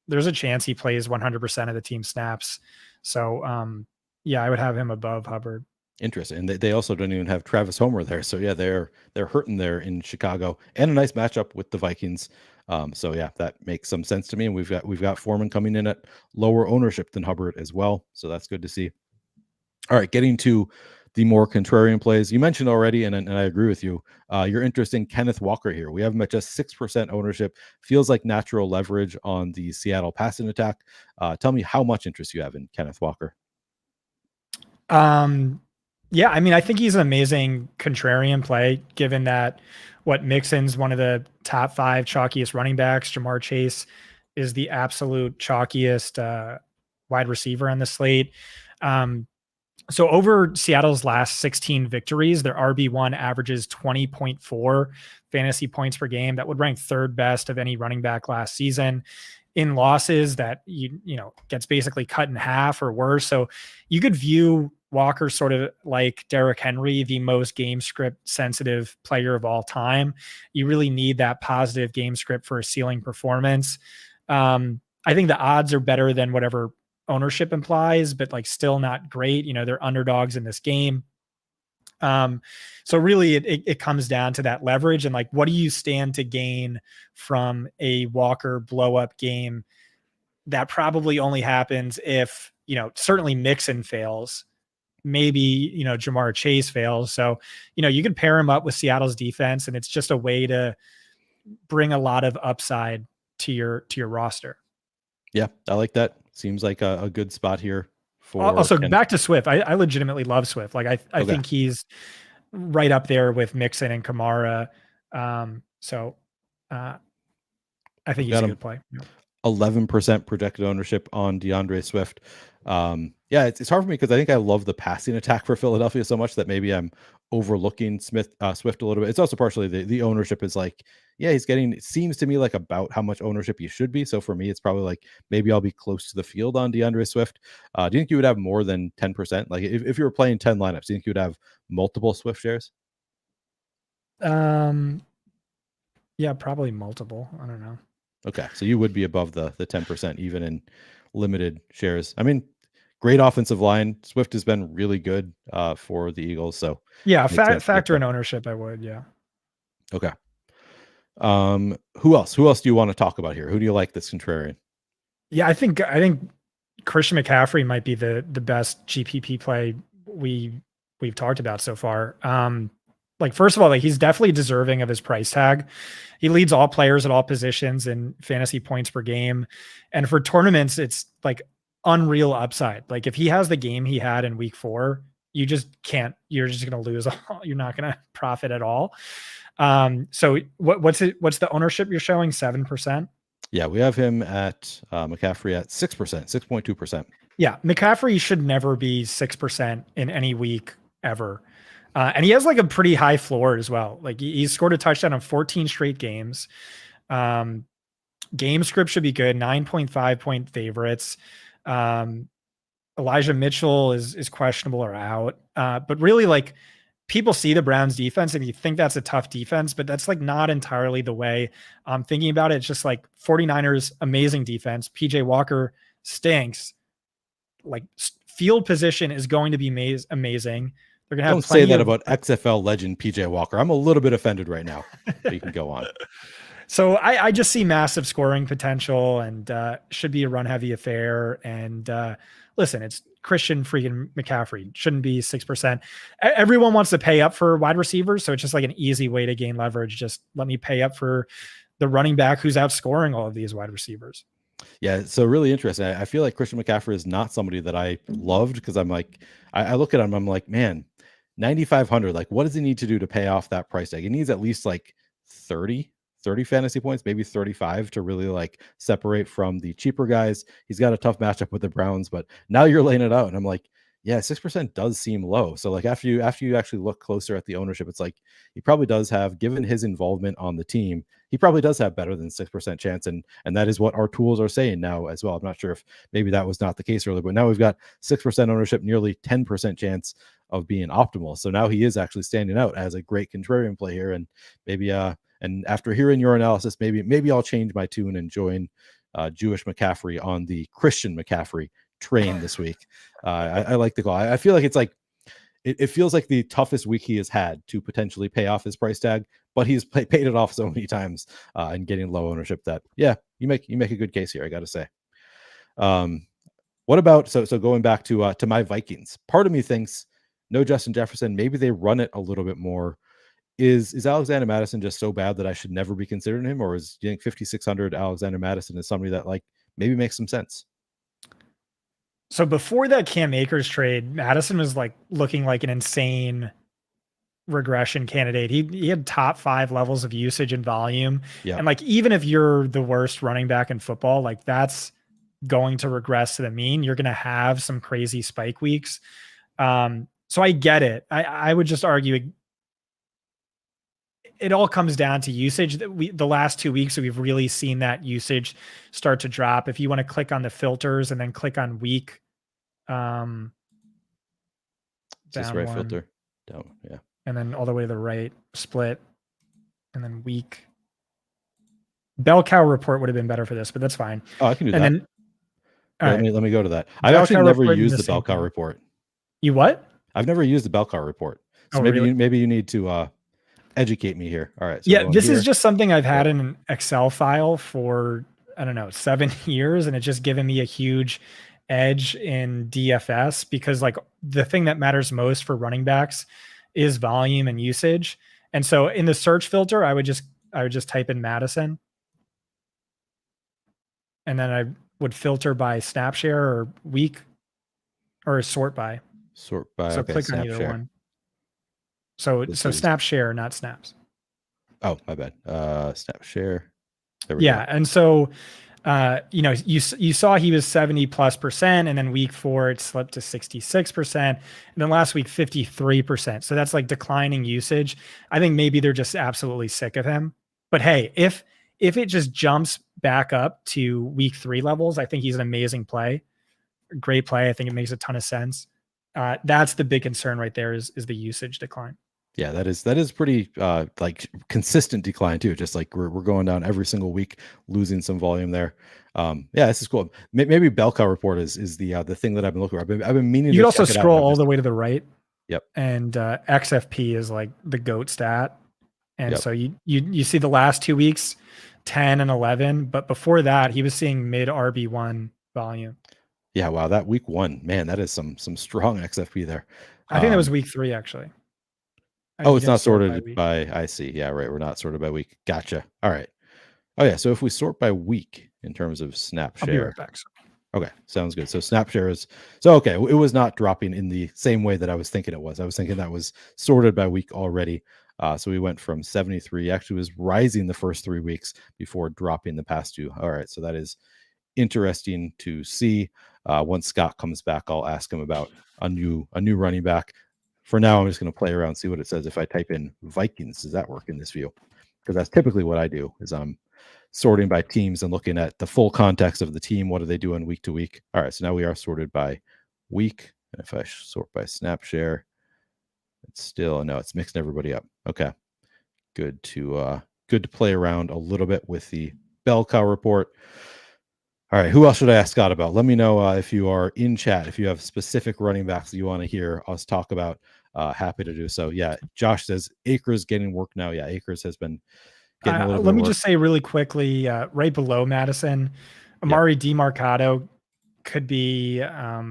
there's a chance he plays 100% of the team snaps. So, yeah, I would have him above Hubbard. Interesting. And they also don't even have Travis Homer there. So yeah, they're hurting there in Chicago, and a nice matchup with the Vikings. So yeah, that makes some sense to me. And we've got Foreman coming in at lower ownership than Hubbard as well. So that's good to see. All right, getting to the more contrarian plays. You mentioned already, and I agree with you. Your interest in Kenneth Walker here. We have him at just 6% ownership. Feels like natural leverage on the Seattle passing attack. Tell me how much interest you have in Kenneth Walker. Yeah, I mean, I think he's an amazing contrarian play, given that Mixon's one of the top 5 chalkiest running backs. Jamar Chase is the absolute chalkiest wide receiver on the slate. So over Seattle's last 16 victories, their RB1 averages 20.4 fantasy points per game. That would rank 3rd best of any running back last season. In losses, that gets basically cut in half or worse. So you could view Walker sort of like Derrick Henry, the most game script sensitive player of all time. You really need that positive game script for a ceiling performance. I think the odds are better than whatever ownership implies, but like still not great. They're underdogs in this game. So really it comes down to that leverage and like, what do you stand to gain from a Walker blow up game? That probably only happens if, certainly Mixon fails, maybe, Jamar Chase fails. So, you can pair him up with Seattle's defense, and it's just a way to bring a lot of upside to your roster. Yeah, I like that. Seems like a good spot here. Also, back to Swift. I legitimately love Swift. Like I think he's right up there with Mixon and Kamara. So I think he's a good play. 11% projected ownership on DeAndre Swift. Yeah, it's hard for me because I think I love the passing attack for Philadelphia so much that maybe I'm overlooking Swift a little bit. It's also partially the ownership is like, yeah, he's getting, it seems to me like about how much ownership he should be. So for me, it's probably like maybe I'll be close to the field on DeAndre Swift. Do you think you would have more than 10%? Like if you were playing 10 lineups, do you think you would have multiple Swift shares? Yeah, probably multiple. I don't know. Okay, so you would be above the 10% even in limited shares. I mean, great offensive line. Swift has been really good for the Eagles. So yeah, factor in ownership, I would. Yeah. Okay. Who else? Who else do you want to talk about here? Who do you like that's contrarian? Yeah, I think Christian McCaffrey might be the best GPP play we've talked about so far. Like, first of all, like he's definitely deserving of his price tag. He leads all players at all positions in fantasy points per game. And for tournaments, it's like unreal upside. Like if he has the game he had in week 4, you just can't, you're just going to lose. You're not going to profit at all. So what's the ownership you're showing? 7%? Yeah, we have him at McCaffrey at 6%, 6.2%. Yeah, McCaffrey should never be 6% in any week ever. And he has like a pretty high floor as well. Like he's scored a touchdown on 14 straight games. Game script should be good. 9.5 point favorites. Elijah Mitchell is questionable or out. But really, like people see the Browns defense and you think that's a tough defense, but that's like not entirely the way I'm thinking about it. It's just like 49ers, amazing defense. PJ Walker stinks. Like field position is going to be amazing. They're going to have Don't say plenty that of about XFL legend PJ Walker. I'm a little bit offended right now. But you can go on. So I just see massive scoring potential and should be a run heavy affair. And listen, it's Christian freaking McCaffrey. Shouldn't be 6%. Everyone wants to pay up for wide receivers. So it's just like an easy way to gain leverage. Just let me pay up for the running back who's outscoring all of these wide receivers. Yeah, so really interesting. I feel like Christian McCaffrey is not somebody that I loved because I'm like, I look at him, I'm like, man, 9,500. Like, what does he need to do to pay off that price tag? He needs at least like 30 fantasy points, maybe 35 to really like separate from the cheaper guys. He's got a tough matchup with the Browns, but now you're laying it out, and I'm like, yeah, 6% does seem low. So like after you actually look closer at the ownership, it's like he probably does have, given his involvement on the team, he probably does have better than 6% chance. And that is what our tools are saying now as well. I'm not sure if maybe that was not the case earlier, but now we've got 6% ownership, nearly 10% chance of being optimal. So now he is actually standing out as a great contrarian play here. And maybe, and after hearing your analysis, maybe I'll change my tune and join Jewish McCaffrey on the Christian McCaffrey train this week. I like the call. I feel like it's like, it feels like the toughest week he has had to potentially pay off his price tag, but he's paid it off so many times and getting low ownership that, yeah, you make a good case here, I got to say. What about, so going back to my Vikings, part of me thinks no Justin Jefferson, maybe they run it a little bit more. Is Alexander Madison just so bad that I should never be considering him? Or do you think 5,600 Alexander Madison is somebody that like maybe makes some sense? So before that Cam Akers trade, Madison was like looking like an insane regression candidate. He had top 5 levels of usage and volume. Yeah. And like, even if you're the worst running back in football, like that's going to regress to the mean. You're going to have some crazy spike weeks. So I get it. I would just argue it all comes down to usage. The last 2 weeks, we've really seen that usage start to drop. If you want to click on the filters and then click on week, Just right filter down, yeah, and then all the way to the right, split, and then week. Bell cow report would have been better for this, but that's fine. Oh, I can do that. Then, let me go to that. I've actually never used the bell cow report. You what? I've never used the bell cow report. So maybe you need to educate me here. All right. So yeah, this is just something I've had in an Excel file for, I don't know, 7 years, and it's just given me a huge edge in DFS because like the thing that matters most for running backs is volume and usage. And so in the search filter, I would just type in Madison, and then I would filter by snap share or week, or sort by. So okay, click on either share. One. So snap share, not snaps. Oh, my bad. Snap share. There we go. And so you saw he was 70+%, and then week 4 it slipped to 66%, and then last week 53%. So that's like declining usage. I think maybe they're just absolutely sick of him. But hey, if it just jumps back up to week 3 levels, I think he's an amazing play. Great play. I think it makes a ton of sense. That's the big concern right there is the usage decline. Yeah, that is pretty like consistent decline too. Just like we're going down every single week, losing some volume there. Yeah, this is cool. Maybe bell cow report is the thing that I've been looking for. I've been meaning. You can also scroll all the way to the right. Yep. And XFP is like the GOAT stat, and so you see the last 2 weeks, 10 and 11, but before that he was seeing mid RB1 volume. Yeah, wow, that week 1, man, that is some strong XFP there. I think that was week 3 actually. Oh, it's not sorted by I see. Yeah, right. We're not sorted by week. Gotcha. All right. Oh yeah. So if we sort by week in terms of snap share. I'll be right back. Okay, sounds good. So snap share is okay. It was not dropping in the same way that I was thinking it was. I was thinking that was sorted by week already. So we went from 73. Actually, was rising the first 3 weeks before dropping the past 2. All right. So that is interesting to see. Once Scott comes back, I'll ask him about a new running back. For now, I'm just going to play around, see what it says. If I type in Vikings, does that work in this view? Because that's typically what I do is I'm sorting by teams and looking at the full context of the team. What are they doing week to week? All right, so now we are sorted by week. And if I sort by snap share, It's still no, it's mixing everybody up. Okay. Good to play around a little bit with the bell cow report. All right, who else should I ask Scott about? Let me know if you are in chat, if you have specific running backs that you want to hear us talk about. Happy to do so. Yeah, Josh says Akers getting work now. Yeah, Akers has been getting a little bit Let of me work. just say really quickly, right below Madison, Amari DeMarcado could be a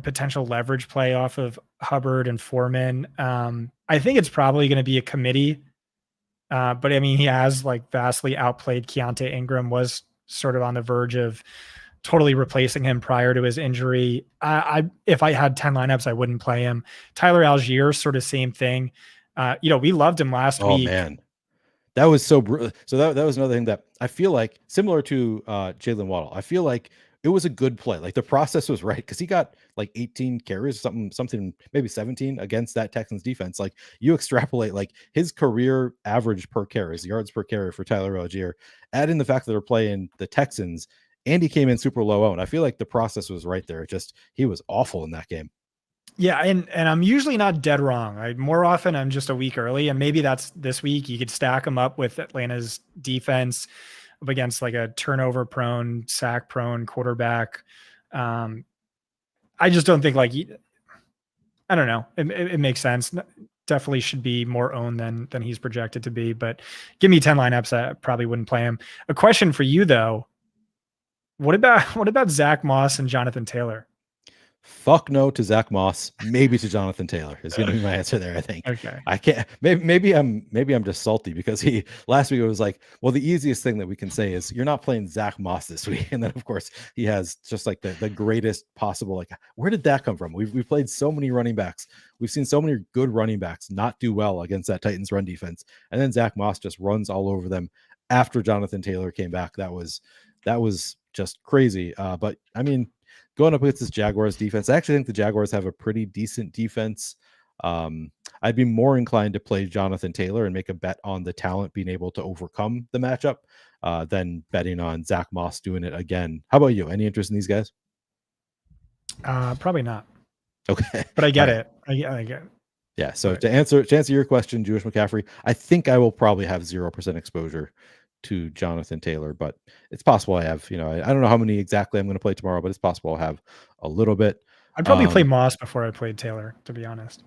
potential leverage play off of Hubbard and Foreman. I think it's probably going to be a committee, but I mean, he has like vastly outplayed Keontae Ingram, was sort of on the verge of totally replacing him prior to his injury. If I had 10 lineups, I wouldn't play him. Tyler Algier, sort of same thing. We loved him last week. Man, that was so brutal. So that was another thing that I feel like similar to Jalen Waddle. I feel like it was a good play. Like the process was right because he got like 18 carries, something maybe 17 against that Texans defense. Like you extrapolate like his career average per carry, his yards per carry for Tyler Algier, add in the fact that they're playing the Texans, and he came in super low owned. I feel like the process was right there. He was awful in that game. Yeah, and I'm usually not dead wrong. More often I'm just a week early, and maybe that's this week. You could stack them up with Atlanta's defense up against like a turnover prone, sack prone quarterback. I just don't think I don't know. It makes sense. Definitely should be more owned than he's projected to be. But give me 10 lineups, I probably wouldn't play him. A question for you though: what about Zach Moss and Jonathan Taylor? Fuck no to Zach Moss, maybe to Jonathan Taylor is going to be my answer there. I think. Okay. I can't. Maybe I'm just salty because last week it was like, well, the easiest thing that we can say is you're not playing Zach Moss this week, and then of course he has just like the greatest possible. Like, where did that come from? We've played so many running backs. We've seen so many good running backs not do well against that Titans run defense, and then Zach Moss just runs all over them after Jonathan Taylor came back. That was just crazy. But I mean, going up against this Jaguars defense, I actually think the Jaguars have a pretty decent defense. I'd be more inclined to play Jonathan Taylor and make a bet on the talent being able to overcome the matchup than betting on Zach Moss doing it again. How about you? Any interest in these guys? Probably not. Okay, but I get it. I get it. Yeah. So to answer your question, Jewish McCaffrey, I think I will probably have 0% exposure to Jonathan Taylor, but it's possible I have. I don't know how many exactly I'm going to play tomorrow, but it's possible I'll have a little bit. I'd probably play Moss before I played Taylor, to be honest.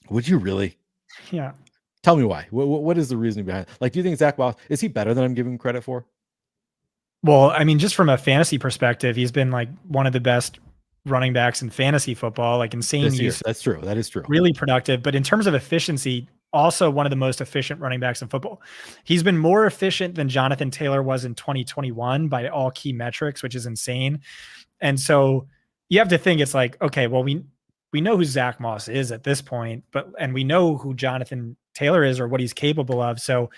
Would you really? Yeah. Tell me why. What is the reasoning behind it? Like, do you think Zach Moss is he better than I'm giving him credit for? Well, I mean, just from a fantasy perspective, he's been like one of the best running backs in fantasy football, like insane use. That's true. That is true. Really productive. But in terms of efficiency, also one of the most efficient running backs in football. He's been more efficient than Jonathan Taylor was in 2021 by all key metrics, which is insane. And so you have to think it's like, okay, well, we know who Zach Moss is at this point, and we know who Jonathan Taylor is or what he's capable of. So,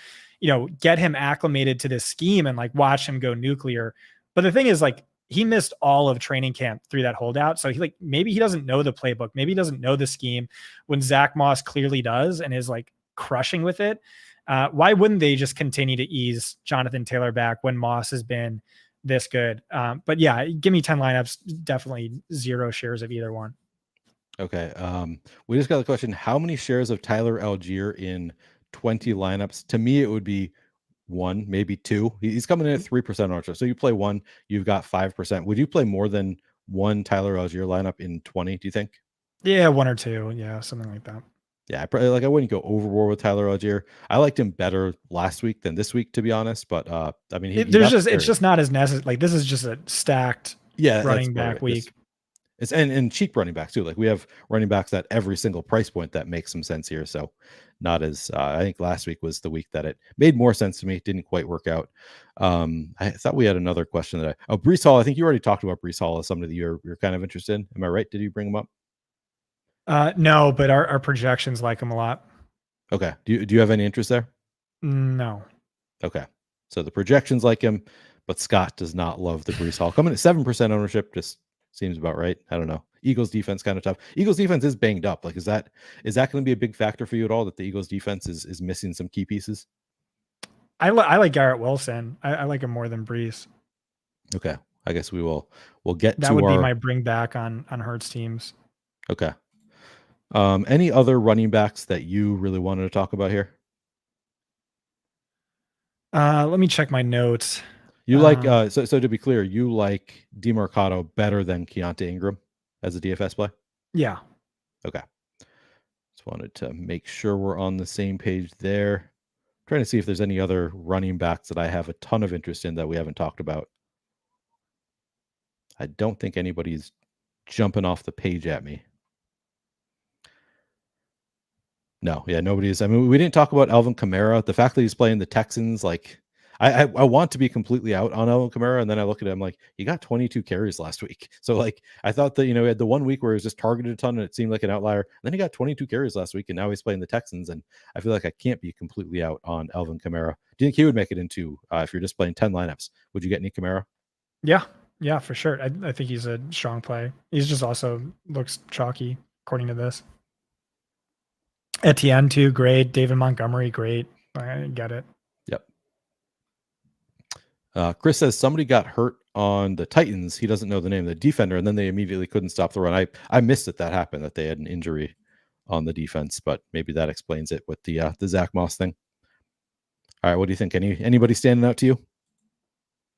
get him acclimated to this scheme and like watch him go nuclear. But the thing is, like, he missed all of training camp through that holdout. So maybe he doesn't know the playbook. Maybe he doesn't know the scheme when Zach Moss clearly does and is like crushing with it. Why wouldn't they just continue to ease Jonathan Taylor back when Moss has been this good? But yeah, give me 10 lineups, definitely 0 shares of either one. Okay. We just got the question, how many shares of Tyler Algier in 20 lineups? To me, it would be 1, maybe 2. He's coming in at 3% ownership. So you play 1, you've got 5%. Would you play more than 1 Tyler Algier lineup in 20, do you think? Yeah, 1 or 2. Yeah, something like that. Yeah, I wouldn't go overboard with Tyler Algier. I liked him better last week than this week, to be honest. But I mean, it's just not as necessary. Like, this is just a stacked running back week. It's and cheap running backs too. Like, we have running backs at every single price point that makes some sense here. So not as I think last week was the week that it made more sense to me. It didn't quite work out. I thought we had another question Breece Hall. I think you already talked about Breece Hall as somebody that you're kind of interested in. Am I right? Did you bring him up? No, but our projections like him a lot. Okay. Do you have any interest there? No. Okay. So the projections like him, but Scott does not love the Breece Hall. Coming at 7% ownership, just seems about right. I don't know. Eagles defense kind of tough. Eagles defense is banged up. Like, is that going to be a big factor for you at all, that the Eagles defense is missing some key pieces? I like Garrett Wilson. I like him more than Breece. Okay. I guess we'll get that would be my bring back on Hurts teams. Okay. Any other running backs that you really wanted to talk about here? Let me check my notes. You like so to be clear, you like DeMarcado better than Keontae Ingram as a DFS play? Yeah. Okay. Just wanted to make sure we're on the same page there. Trying to see if there's any other running backs that I have a ton of interest in that we haven't talked about. I don't think anybody's jumping off the page at me. No, yeah, nobody's. I mean, we didn't talk about Alvin Kamara. The fact that he's playing the Texans, like, I want to be completely out on Alvin Kamara, and then I look at him like he got 22 carries last week. So like, I thought that he had the 1 week where he was just targeted a ton, and it seemed like an outlier. And then he got 22 carries last week, and now he's playing the Texans, and I feel like I can't be completely out on Alvin Kamara. Do you think he would make it into if you're just playing 10 lineups? Would you get any Kamara? Yeah, for sure. I think he's a strong play. He's just also looks chalky according to this. Etienne too, great. David Montgomery, great. I get it. Yep. Chris says somebody got hurt on the Titans. He doesn't know the name of the defender, and then they immediately couldn't stop the run. I missed that happened, that they had an injury on the defense, but maybe that explains it with the Zach Moss thing. All right, what do you think? Anybody standing out to you?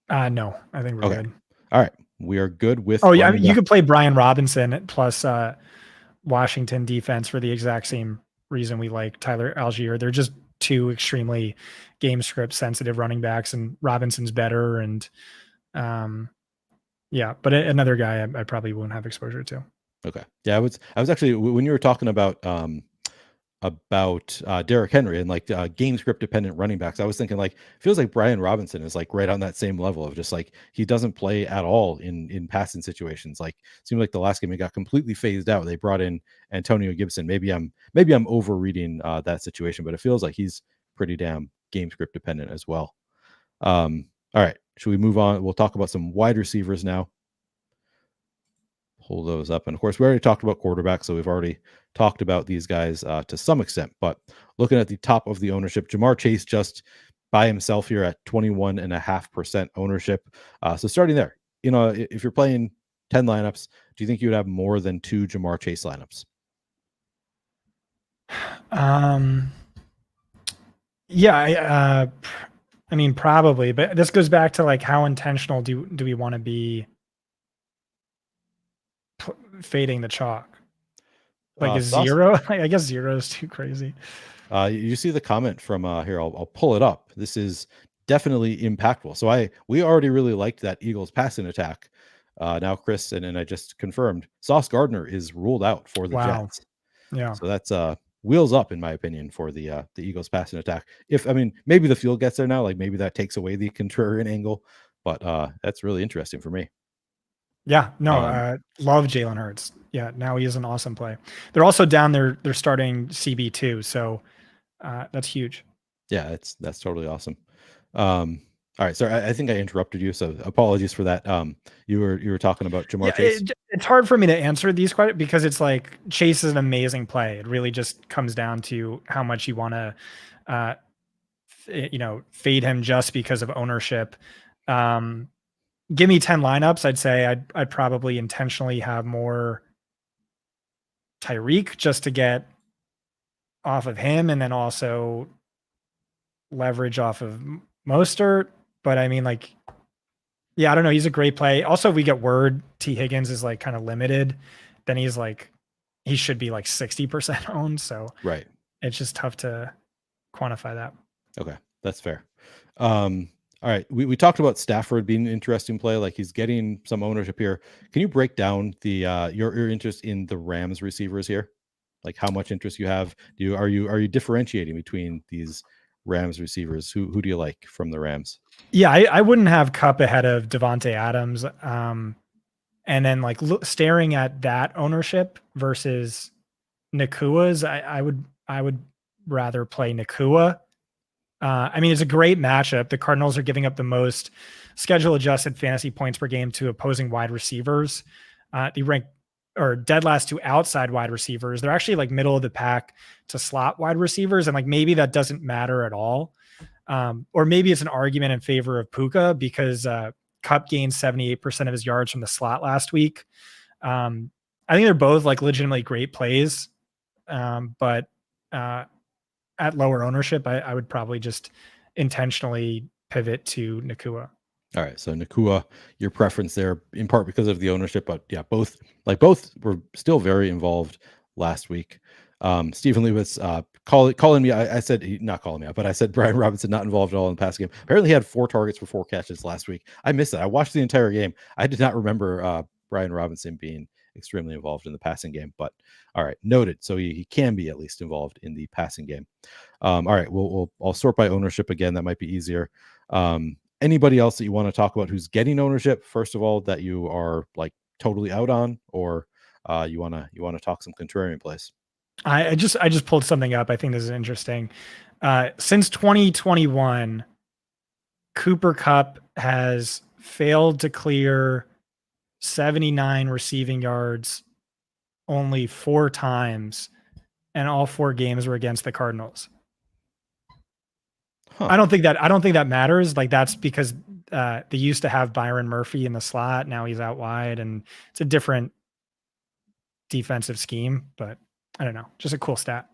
No, I think we're good. All right, we are good with. Oh yeah, I mean, you could play Brian Robinson plus Washington defense for the exact same reason we like Tyler Algier. They're just two extremely game script sensitive running backs, and Robinson's better. And yeah, but another guy I probably won't have exposure to. Okay, yeah, I was actually, when you were talking about Derrick Henry and like game script dependent running backs, I was thinking like, feels like Brian Robinson is like right on that same level of just like he doesn't play at all in passing situations. Like seemed like the last game he got completely phased out. They brought in Antonio Gibson. Maybe I'm overreading that situation, but it feels like he's pretty damn game script dependent as well. All right, should we move on? We'll talk about some wide receivers now. Pull those up. And of course, we already talked about quarterbacks, so we've already talked about these guys to some extent. But looking at the top of the ownership, Jamar Chase just by himself here at 21.5% ownership. So starting there, if you're playing 10 lineups, do you think you would have more than 2 Jamar Chase lineups? Yeah, I mean, probably, but this goes back to like how intentional do we want to be fading the chalk? Like a zero? I guess 0 is too crazy. You see the comment from here. I'll pull it up. This is definitely impactful. So we already really liked that Eagles passing attack. Now Chris and I just confirmed Sauce Gardner is ruled out for the Jets. Yeah. So that's wheels up in my opinion for the Eagles passing attack. Maybe the field gets there now, like maybe that takes away the contrarian angle, but that's really interesting for me. Yeah, no, love Jalen Hurts. Yeah, now he is an awesome play. They're also down there. They're starting CB2, so that's huge. Yeah, that's totally awesome. All right, sorry, I think I interrupted you, so apologies for that. You were talking about Jamar Chase. It's hard for me to answer these quite because it's like Chase is an amazing play. It really just comes down to how much you want to, fade him just because of ownership. Give me 10 lineups. I'd say I'd probably intentionally have more Tyreek just to get off of him and then also leverage off of Mostert. But I mean, like, yeah, I don't know. He's a great play. Also, if we get word T Higgins is like kind of limited, then he should be like 60% owned. So right. It's just tough to quantify that. Okay. That's fair. All right, we talked about Stafford being an interesting play. Like he's getting some ownership here. Can you break down the your interest in the Rams receivers here? Like how much interest you have? Are you differentiating between these Rams receivers? Who do you like from the Rams? Yeah, I wouldn't have Kupp ahead of Devontae Adams. And then like staring at that ownership versus Nakua's, I would rather play Nakua. I mean, it's a great matchup. The Cardinals are giving up the most schedule adjusted fantasy points per game to opposing wide receivers. They rank or dead last to outside wide receivers. They're actually like middle of the pack to slot wide receivers. And like, maybe that doesn't matter at all. Or maybe it's an argument in favor of Puka because Kupp gained 78% of his yards from the slot last week. I think they're both like legitimately great plays. But at lower ownership, I would probably just intentionally pivot to Nakua. All right, so Nakua, your preference there in part because of the ownership, but yeah, both were still very involved last week. Stephen Lewis calling me. I said not calling me out, but I said Brian Robinson not involved at all in the pass game. Apparently, he had 4 targets for 4 catches last week. I missed that. I watched the entire game. I did not remember Brian Robinson being extremely involved in the passing game. But all right, noted. So he can be at least involved in the passing game. All right, I'll sort by ownership again. That might be easier. Anybody else that you want to talk about who's getting ownership, first of all, that you are like totally out on, or you want to talk some contrarian plays? I just pulled something up. I think this is interesting. Since 2021, Cooper Kupp has failed to clear 79 receiving yards only 4 times, and all 4 games were against the Cardinals. Huh. I don't think that matters. Like, that's because they used to have Byron Murphy in the slot. Now he's out wide, and it's a different defensive scheme. But I don't know, just a cool stat.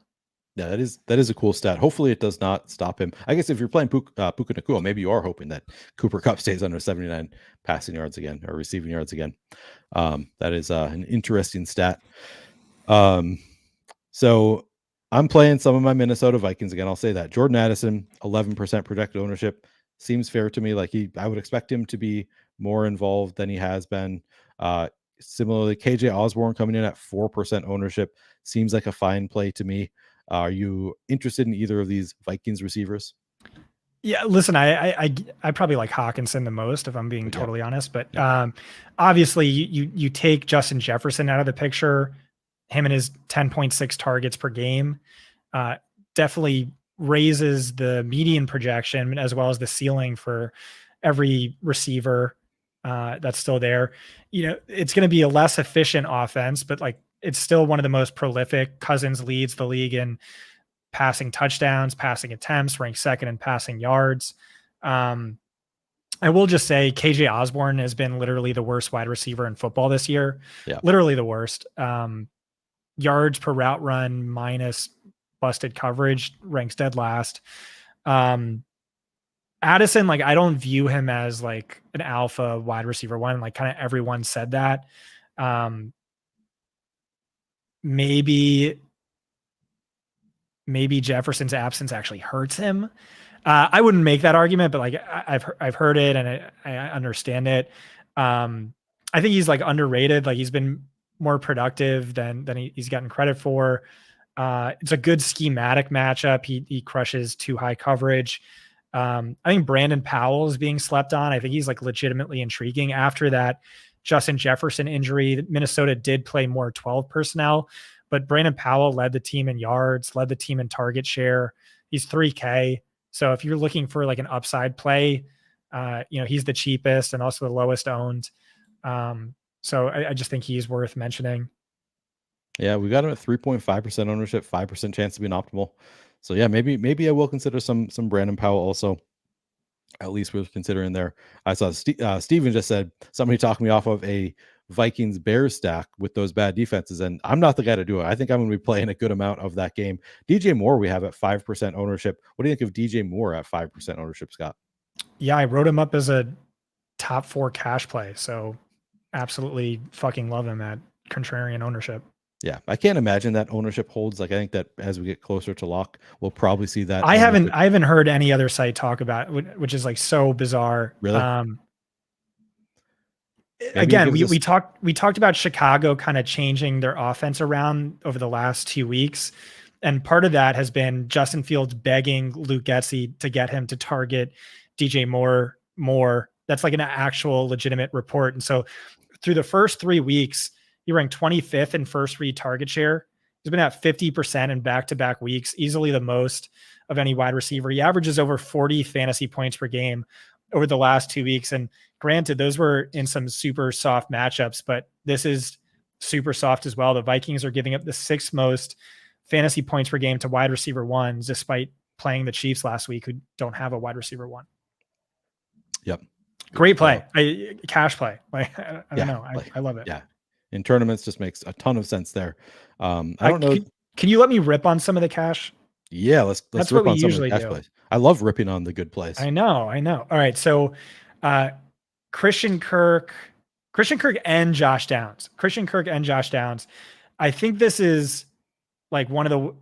Yeah, that is a cool stat. Hopefully, it does not stop him. I guess if you're playing Puka Nakua, maybe you are hoping that Cooper Kupp stays under 79 passing yards again or receiving yards again. That is an interesting stat. So I'm playing some of my Minnesota Vikings again. I'll say that Jordan Addison, 11% projected ownership, seems fair to me. Like I would expect him to be more involved than he has been. Similarly, KJ Osborne coming in at 4% ownership seems like a fine play to me. Are you interested in either of these Vikings receivers? Yeah, listen, I probably like Hawkinson the most, if I'm being totally honest. But obviously, you take Justin Jefferson out of the picture. Him and his 10.6 targets per game definitely raises the median projection as well as the ceiling for every receiver that's still there. You know, it's going to be a less efficient offense, but like it's still one of the most prolific. Cousins leads the league in passing touchdowns, passing attempts, ranked second in passing yards. I will just say KJ Osborne has been literally the worst wide receiver in football this year. Yeah. Literally the worst. Yards per route run minus busted coverage, ranks dead last. Addison, like, I don't view him as like an alpha wide receiver one. Like, kind of everyone said that. Maybe Jefferson's absence actually hurts him. I wouldn't make that argument, but like I've heard it and I understand it. I think he's like underrated. Like, he's been more productive than he's gotten credit for. It's a good schematic matchup. He crushes too high coverage. I think Brandon Powell is being slept on. I think he's like legitimately intriguing. After that Justin Jefferson injury, Minnesota did play more 12 personnel, but Brandon Powell led the team in yards, led the team in target share. He's 3K. So if you're looking for like an upside play, he's the cheapest and also the lowest owned. So I just think he's worth mentioning. Yeah, we got him at 3.5% ownership, 5% chance to be an optimal. So yeah, maybe I will consider some Brandon Powell also. At least we're considering there. I saw Steven just said somebody talked me off of a Vikings Bears stack with those bad defenses, and I'm not the guy to do it. I think I'm going to be playing a good amount of that game. DJ Moore we have at 5% ownership. What do you think of DJ Moore at 5% ownership, Scott? Yeah, I wrote him up as a top 4 cash play, so absolutely fucking love him at contrarian ownership. Yeah, I can't imagine that ownership holds. Like, I think that as we get closer to lock, we'll probably see that. I haven't heard any other site talk about it, which is like so bizarre. Really? Again, we talked about Chicago kind of changing their offense around over the last 2 weeks. And part of that has been Justin Fields begging Luke Getsy to get him to target DJ Moore more. That's like an actual legitimate report. And so through the first 3 weeks, he ranked 25th in first read target share. He's been at 50% in back-to-back weeks, easily the most of any wide receiver. He averages over 40 fantasy points per game over the last 2 weeks. And granted, those were in some super soft matchups, but this is super soft as well. The Vikings are giving up the 6th most fantasy points per game to wide receiver ones, despite playing the Chiefs last week, who don't have a wide receiver one. Yep. Great play. Cash play. Like, I don't know. I love it. Yeah. In tournaments just makes a ton of sense there. I don't know. Can you let me rip on some of the cash? Yeah, let's That's what rip we on some of the usually cash do. plays. I love ripping on the good plays. I know. All right. So uh Christian Kirk, Christian Kirk and Josh Downs. Christian Kirk and Josh Downs. I think this is like one of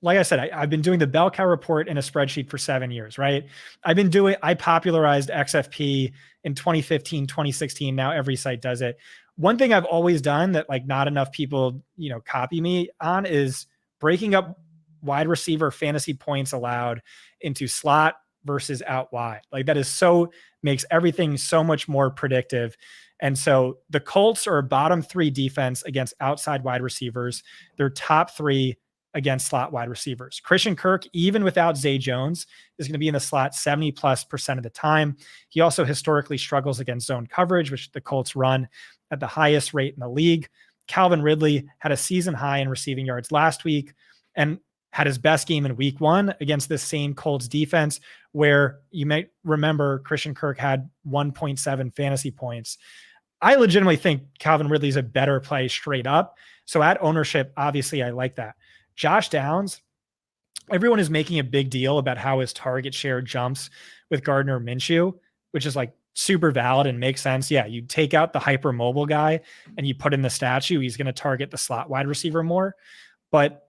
like I said, I've been doing the bell cow report in a spreadsheet for 7 years, right? I popularized XFP in 2015, 2016. Now every site does it. One thing I've always done that like not enough people, copy me on is breaking up wide receiver fantasy points allowed into slot versus out wide. Like that is makes everything so much more predictive. And so the Colts are a bottom 3 defense against outside wide receivers. They're top 3 against slot wide receivers. Christian Kirk, even without Zay Jones, is going to be in the slot 70+% of the time. He also historically struggles against zone coverage, which the Colts run at the highest rate in the league. Calvin Ridley had a season high in receiving yards last week and had his best game in week 1 against this same Colts defense, where you might remember Christian Kirk had 1.7 fantasy points. I legitimately think Calvin Ridley's a better play straight up. So at ownership, obviously I like that. Josh Downs, everyone is making a big deal about how his target share jumps with Gardner Minshew, which is like super valid and makes sense. Yeah, you take out the hyper mobile guy and you put in the statue, he's going to target the slot wide receiver more. But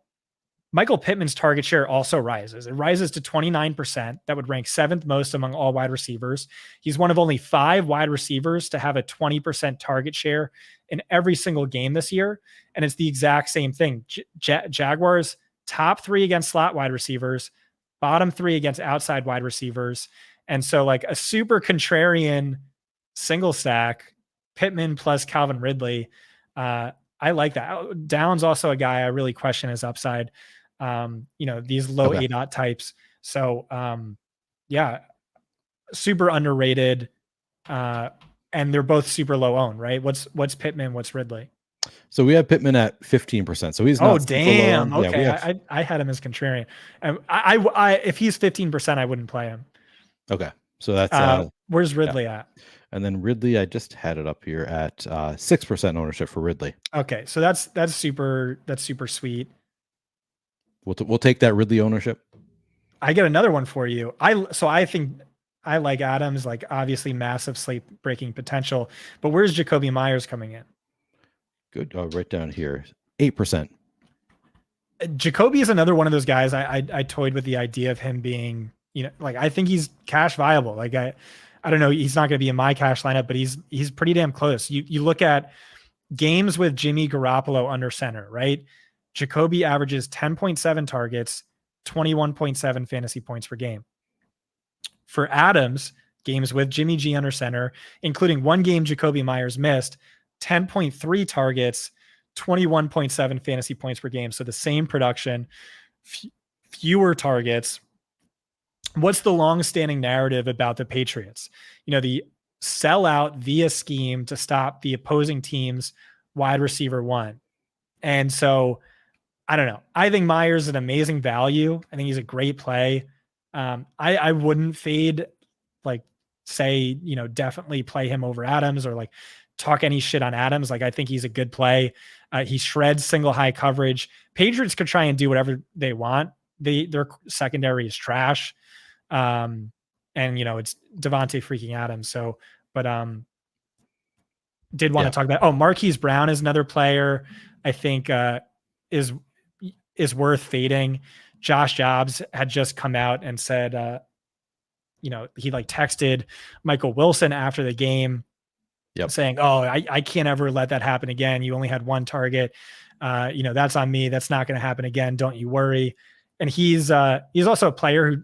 Michael Pittman's target share also rises. It rises to 29%. That would rank 7th most among all wide receivers. He's one of only 5 wide receivers to have a 20% target share in every single game this year. And it's the exact same thing. Jaguars top 3 against slot wide receivers, bottom 3 against outside wide receivers. And so like a super contrarian single stack, Pittman plus Calvin Ridley. I like that. Downs also a guy I really question his upside. These low ADOT types. So yeah, super underrated. And they're both super low owned, right? What's Pittman? What's Ridley? So we have Pittman at 15%. So he's not super low owned. Okay. Yeah, I had him as contrarian. And I if he's 15%, I wouldn't play him. Okay. So that's where's Ridley at? And then Ridley, I just had it up here at 6% ownership for Ridley. Okay. So that's super sweet. We'll take that Ridley ownership. I get another one for you. I think I like Adams, like obviously massive sleep breaking potential, but where's Jacoby Myers coming in? Good. Right down here, 8%. Jacoby is another one of those guys. I toyed with the idea of him being, like I think he's cash viable. Like I don't know. He's not going to be in my cash lineup, but he's pretty damn close. You look at games with Jimmy Garoppolo under center, right? Jacoby averages 10.7 targets, 21.7 fantasy points per game. For Adams, games with Jimmy G under center, including one game Jacoby Myers missed, 10.3 targets, 21.7 fantasy points per game. So the same production, fewer targets. What's the long-standing narrative about the Patriots? The sellout via scheme to stop the opposing team's wide receiver 1. And so I don't know. I think Myers is an amazing value. I think he's a great play. I wouldn't fade, like say, definitely play him over Adams or like talk any shit on Adams. Like I think he's a good play. He shreds single high coverage. Patriots could try and do whatever they want. Their secondary is trash. And it's Devontae freaking Adams. So, but did want to talk about, Marquise Brown is another player I think is worth fading. Josh Jobs had just come out and said, he like texted Michael Wilson after the game saying, I can't ever let that happen again. You only had 1 target. That's on me. That's not going to happen again. Don't you worry. And he's also a player who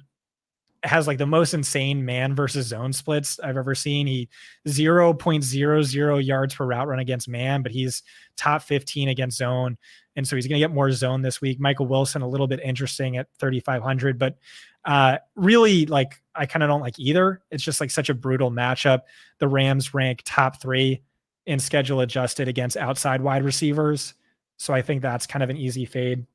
has like the most insane man versus zone splits I've ever seen. He 0.00 yards per route run against man, but he's top 15 against zone. And so he's going to get more zone this week. Michael Wilson, a little bit interesting at 3,500, but really like, I kind of don't like either. It's just like such a brutal matchup. The Rams rank top 3 in schedule adjusted against outside wide receivers. So I think that's kind of an easy fade.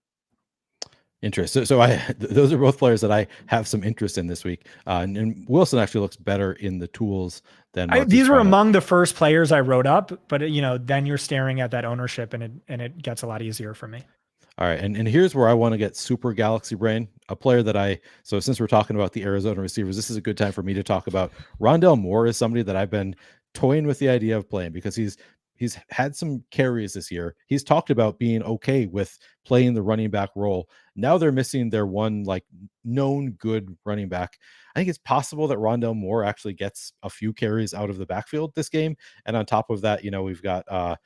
Interesting. So those are both players that I have some interest in this week. And Wilson actually looks better in the tools than these were among the first players I wrote up, but then you're staring at that ownership and it gets a lot easier for me. All right, and here's where I want to get super galaxy brain. A player that so since we're talking about the Arizona receivers, this is a good time for me to talk about Rondell Moore. Is somebody that I've been toying with the idea of playing because he's had some carries this year. He's talked about being okay with playing the running back role. Now they're missing their one like known good running back. I think it's possible that Rondell Moore actually gets a few carries out of the backfield this game. And on top of that, we've got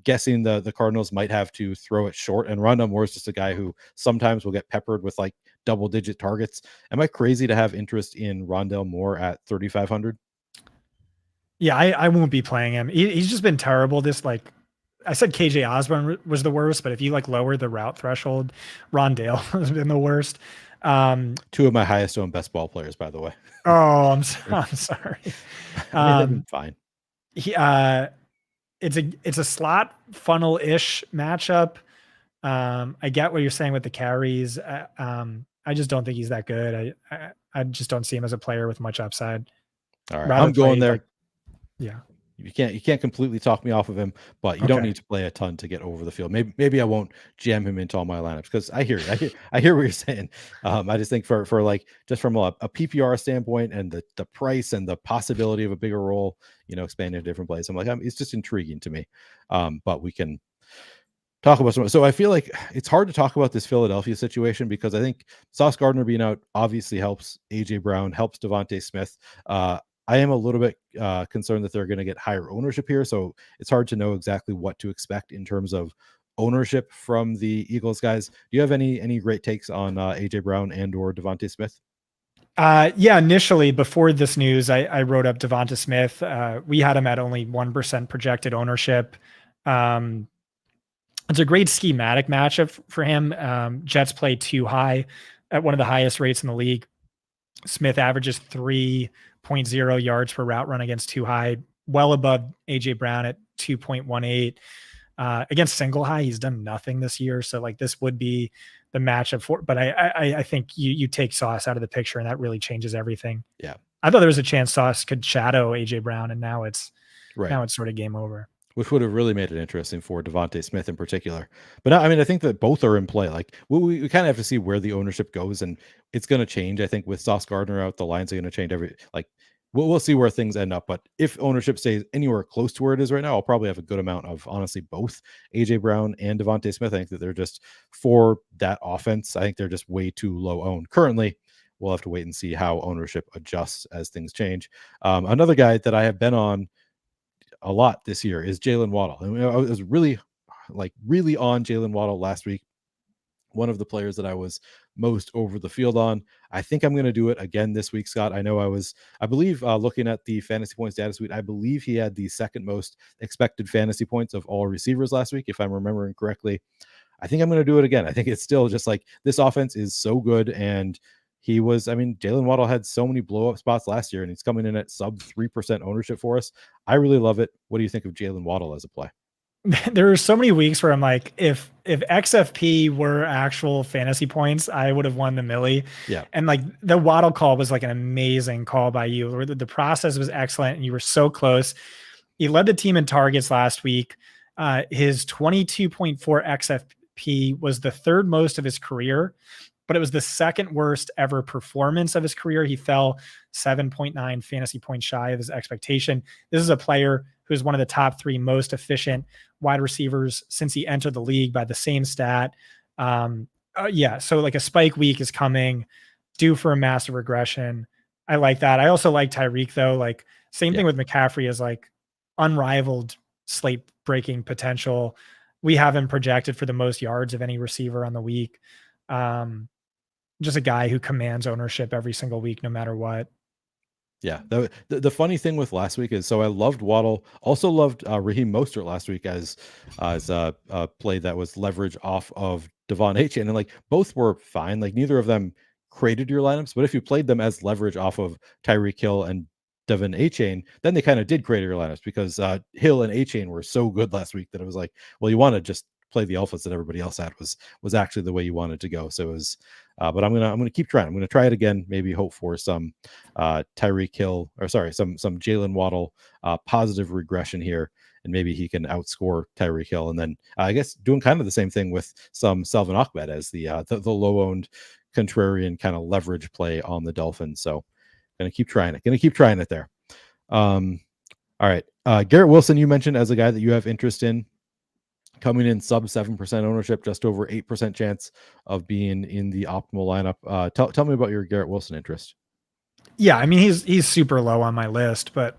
guessing the Cardinals might have to throw it short. And Rondell Moore is just a guy who sometimes will get peppered with like double-digit targets. Am I crazy to have interest in Rondell Moore at 3,500? Yeah, I won't be playing him. He's just been terrible. I said KJ Osborne was the worst, but if you like lower the route threshold, Rondale has been the worst. Two of my highest owned best ball players, by the way. Oh, I'm sorry. They've been fine. It's a slot funnel-ish matchup. I get what you're saying with the carries. I just don't think he's that good. I just don't see him as a player with much upside. All right, I'm going there. Yeah. You can't completely talk me off of him, but you don't need to play a ton to get over the field. Maybe I won't jam him into all my lineups because I hear what you're saying. I just think for like just from a PPR standpoint and the price and the possibility of a bigger role, expanding to different plays, I'm like, it's just intriguing to me. But we can talk about some. So I feel like it's hard to talk about this Philadelphia situation because I think Sauce Gardner being out obviously helps. AJ Brown helps Devontae Smith. I am a little bit concerned that they're going to get higher ownership here. So it's hard to know exactly what to expect in terms of ownership from the Eagles guys. Do you have any great takes on AJ Brown and or Devontae Smith? Yeah, initially before this news, I wrote up Devonta Smith. We had him at only 1% projected ownership. It's a great schematic matchup for him. Jets play too high at one of the highest rates in the league. Smith averages 3.0 yards per route run against too high, well above AJ Brown at 2.18. Against single high, he's done nothing this year. So like this would be the matchup for, but I think you take Sauce out of the picture and that really changes everything. Yeah. I thought there was a chance Sauce could shadow AJ Brown and now it's sort of game over. Which would have really made it interesting for Devontae Smith in particular. But I think that both are in play. Like we kind of have to see where the ownership goes, and it's going to change. I think with Sauce Gardner out, the lines are going to change we'll see where things end up. But if ownership stays anywhere close to where it is right now, I'll probably have a good amount of honestly both AJ Brown and Devontae Smith. I think that they're just for that offense. I think they're just way too low owned currently. We'll have to wait and see how ownership adjusts as things change. Another guy that I have been on a lot this year is Jalen Waddle. I was really on Jalen Waddle last week. One of the players that I was most over the field on. I think I'm going to do it again this week, Scott. I know I believe looking at the fantasy points data suite, I believe he had the second most expected fantasy points of all receivers last week, if I'm remembering correctly. I think I'm going to do it again. I think it's still just like this offense is so good, and Jalen Waddle had so many blow up spots last year, and he's coming in at sub 3% ownership for us. I really love it. What do you think of Jalen Waddle as a play? There are so many weeks where I'm like, if XFP were actual fantasy points, I would have won the Millie. Yeah. And like the Waddle call was like an amazing call by you. Where the process was excellent and you were so close. He led the team in targets last week. His 22.4 XFP was the third most of his career, but it was the second worst ever performance of his career. He fell 7.9 fantasy points shy of his expectation. This is a player who's one of the top three most efficient wide receivers since he entered the league by the same stat. So like a spike week is coming, due for a massive regression. I like that. I also like Tyreek though. Like same thing with McCaffrey, is like unrivaled slate breaking potential. We have him projected for the most yards of any receiver on the week. Just a guy who commands ownership every single week, no matter what. Yeah. The funny thing with last week is, so I loved Waddle, also loved Raheem Mostert last week as a play that was leverage off of Devon Achane. And like both were fine. Like neither of them created your lineups, but if you played them as leverage off of Tyreek Hill and Devon Achane, then they kind of did create your lineups because Hill and Achane were so good last week that it was like, well, you want to just play the alphas that everybody else had was actually the way you wanted to go. So it was, but I'm gonna keep trying. I'm gonna try it again. Maybe hope for some some Jalen Waddle positive regression here, and maybe he can outscore Tyreek Hill. And then I guess doing kind of the same thing with some Salvin Ahmed as the low owned contrarian kind of leverage play on the Dolphins. So gonna keep trying it there. All right. Garrett Wilson, you mentioned as a guy that you have interest in, coming in sub 7% ownership, just over 8% chance of being in the optimal lineup. Tell me about your Garrett Wilson interest. Yeah, I mean he's super low on my list, but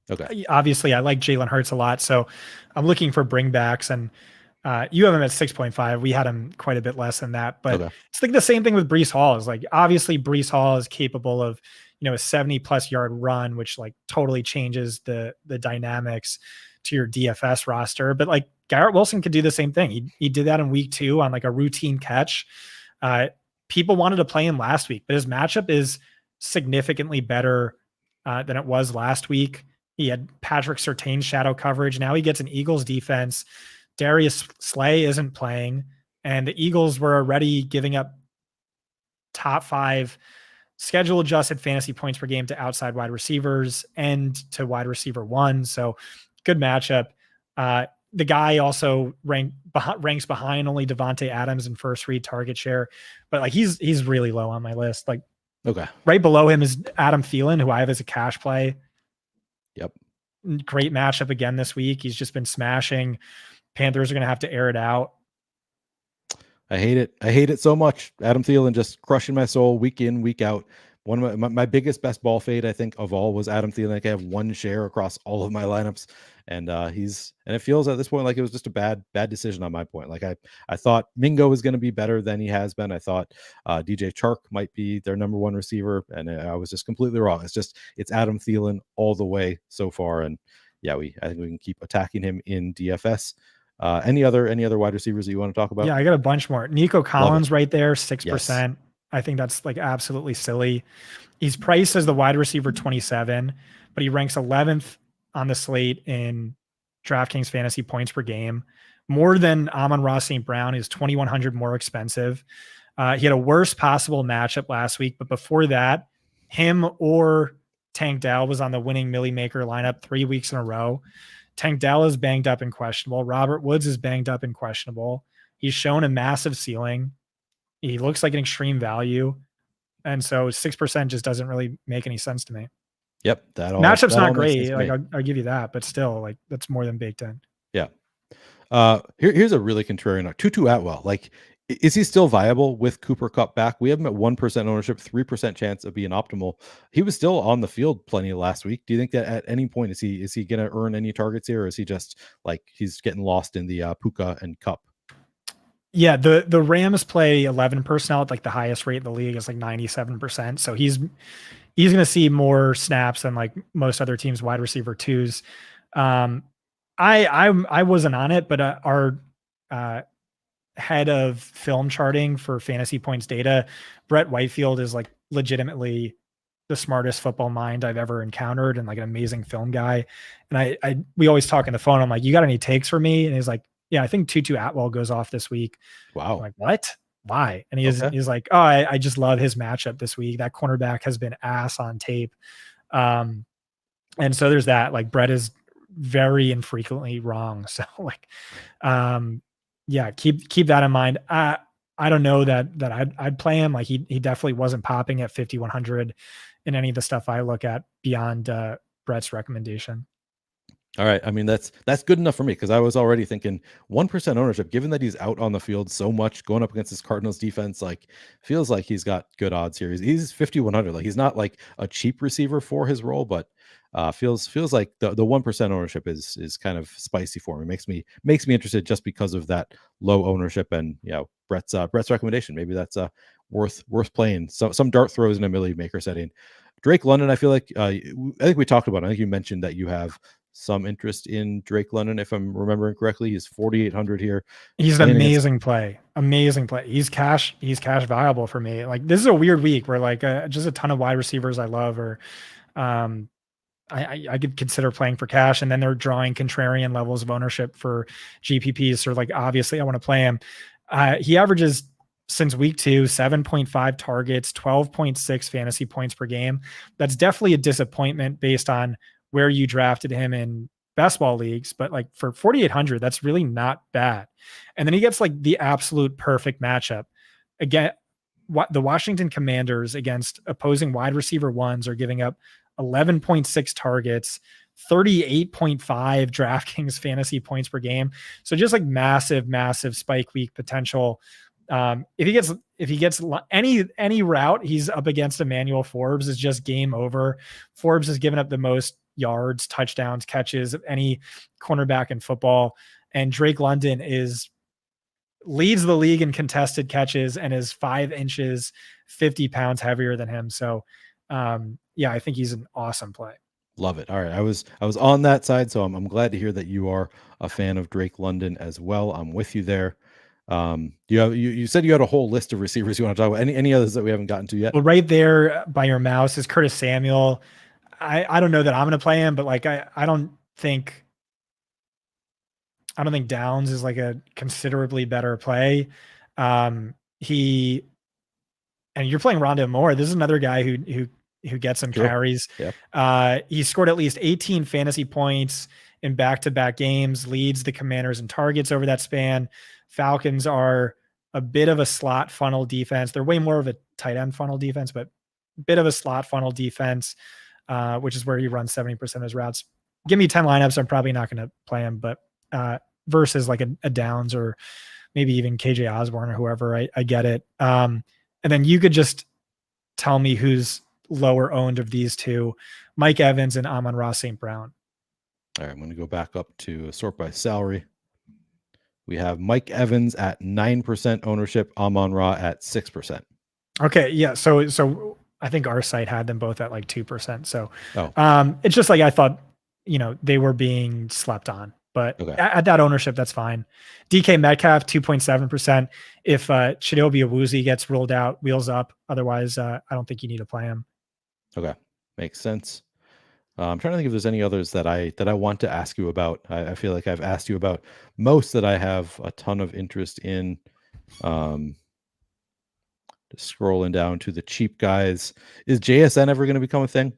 Okay. Obviously I like Jalen Hurts a lot, so I'm looking for bringbacks, and you have him at 6.5. We had him quite a bit less than that, but it's like the same thing with Breece Hall. Is like obviously Breece Hall is capable of, a 70+ yard run, which like totally changes the dynamics to your DFS roster. But like Garrett Wilson could do the same thing. He did that in week 2 on like a routine catch. People wanted to play him last week, but his matchup is significantly better than it was last week. He had Patrick Surtain's shadow coverage. Now he gets an Eagles defense. Darius Slay isn't playing, and the Eagles were already giving up top 5 schedule adjusted fantasy points per game to outside wide receivers and to wide receiver 1. So good matchup. The guy also ranks behind only Devontae Adams in first read target share, but like he's really low on my list. Like right below him is Adam Thielen, who I have as a cash play. Yep. Great matchup again this week. He's just been smashing. Panthers are going to have to air it out. I hate it so much. Adam Thielen just crushing my soul week in, week out. One of my biggest best ball fade, I think, of all was Adam Thielen. Like I have 1 share across all of my lineups, and it feels at this point like it was just a bad decision on my point. Like I thought Mingo was going to be better than he has been. I thought DJ Chark might be their number 1 receiver, and I was just completely wrong. It's Adam Thielen all the way so far, and yeah, I think we can keep attacking him in DFS. Any other wide receivers that you want to talk about? Yeah, I got a bunch more. Nico Collins right there, 6%. Yes. I think that's like absolutely silly. He's priced as the wide receiver 27, but he ranks 11th on the slate in DraftKings fantasy points per game, more than Amon-Ra St. Brown. Is 2,100 more expensive. He had a worst possible matchup last week, but before that, him or Tank Dell was on the winning Millie Maker lineup 3 weeks in a row. Tank Dell is banged up and questionable. Robert Woods is banged up and questionable. He's shown a massive ceiling. He looks like an extreme value. And so 6% just doesn't really make any sense to me. Yep. Matchup's not great. Like I'll give you that, but still like that's more than baked in. Yeah. Here's a really contrarian. Tutu Atwell. Like, is he still viable with Cooper Kupp back? We have him at 1% ownership, 3% chance of being optimal. He was still on the field plenty last week. Do you think that at any point is he going to earn any targets here, or is he just like he's getting lost in the Puka and Kupp? Yeah, the Rams play 11 personnel at like the highest rate in the league. It's like 97%. So he's going to see more snaps than like most other teams' wide receiver 2s. I wasn't on it, but our head of film charting for fantasy points data, Brett Whitefield, is like legitimately the smartest football mind I've ever encountered, and like an amazing film guy. And we always talk on the phone. I'm like, you got any takes for me? And he's like, yeah, I think Tutu Atwell goes off this week. Wow. I'm like, what? Why? And he's like, oh, I just love his matchup this week. That cornerback has been ass on tape. And so there's that. Like Brett is very infrequently wrong. So like, yeah, keep that in mind. I don't know that I'd play him. Like he definitely wasn't popping at 5,100 in any of the stuff I look at beyond Brett's recommendation. All right. I mean, that's good enough for me, because I was already thinking 1% ownership, given that he's out on the field so much going up against this Cardinals defense, like feels like he's got good odds here. He's 5,100. Like he's not like a cheap receiver for his role, but feels like the 1% ownership is kind of spicy for me. Makes me interested just because of that low ownership, and Brett's recommendation. Maybe that's worth playing. So some dart throws in a Millie Maker setting. Drake London, I feel like I think we talked about it. I think you mentioned that you have some interest in Drake London, if I'm remembering correctly. He's 4,800 here. He's an amazing play. He's cash viable for me. Like this is a weird week where like just a ton of wide receivers I love, or I could consider playing for cash, and then they're drawing contrarian levels of ownership for GPPs. So like obviously I want to play him. He averages since week 2, 7.5 targets, 12.6 fantasy points per game. That's definitely a disappointment based on where you drafted him in best ball leagues, but like for 4,800, that's really not bad. And then he gets like the absolute perfect matchup. Again, the Washington Commanders against opposing wide receiver ones are giving up 11.6 targets, 38.5 DraftKings fantasy points per game. So just like massive spike week potential. If he gets any route, he's up against Emmanuel Forbes, is just game over. Forbes has given up the most yards, touchdowns, catches of any cornerback in football, and Drake London leads the league in contested catches and is 5 inches, 50 pounds heavier than him. So, yeah, I think he's an awesome play. Love it. All right. I was on that side, so I'm glad to hear that you are a fan of Drake London as well. I'm with you there. You said you had a whole list of receivers you want to talk about. Any others that we haven't gotten to yet? Well, right there by your mouse is Curtis Samuel. I don't know that I'm going to play him, but like I don't think Downs is like a considerably better play. And you're playing Rondale Moore. This is another guy who gets some carries. Yep. He scored at least 18 fantasy points in back-to-back games, leads the Commanders in targets over that span. Falcons are a bit of a slot funnel defense. They're way more of a tight end funnel defense, but a bit of a slot funnel defense, which is where he runs 70% of his routes. Give me 10 lineups, I'm probably not going to play him, but versus like a Downs or maybe even KJ Osborne or whoever, I get it. And then you could just tell me who's lower owned of these two, Mike Evans and Amon-Ra St. Brown. All right, I'm going to go back up to sort by salary. We have Mike Evans at 9% ownership, Amon-Ra at 6%. Okay, yeah. So I think our site had them both at like 2%. So oh. It's just like I thought, they were being slept on. But at that ownership, that's fine. DK Metcalf, 2.7%. If Chidobe Awuzie gets ruled out, wheels up. Otherwise, I don't think you need to play him. Okay, makes sense. I'm trying to think if there's any others that I want to ask you about. I feel like I've asked you about most that I have a ton of interest in. Just scrolling down to the cheap guys. Is JSN ever going to become a thing?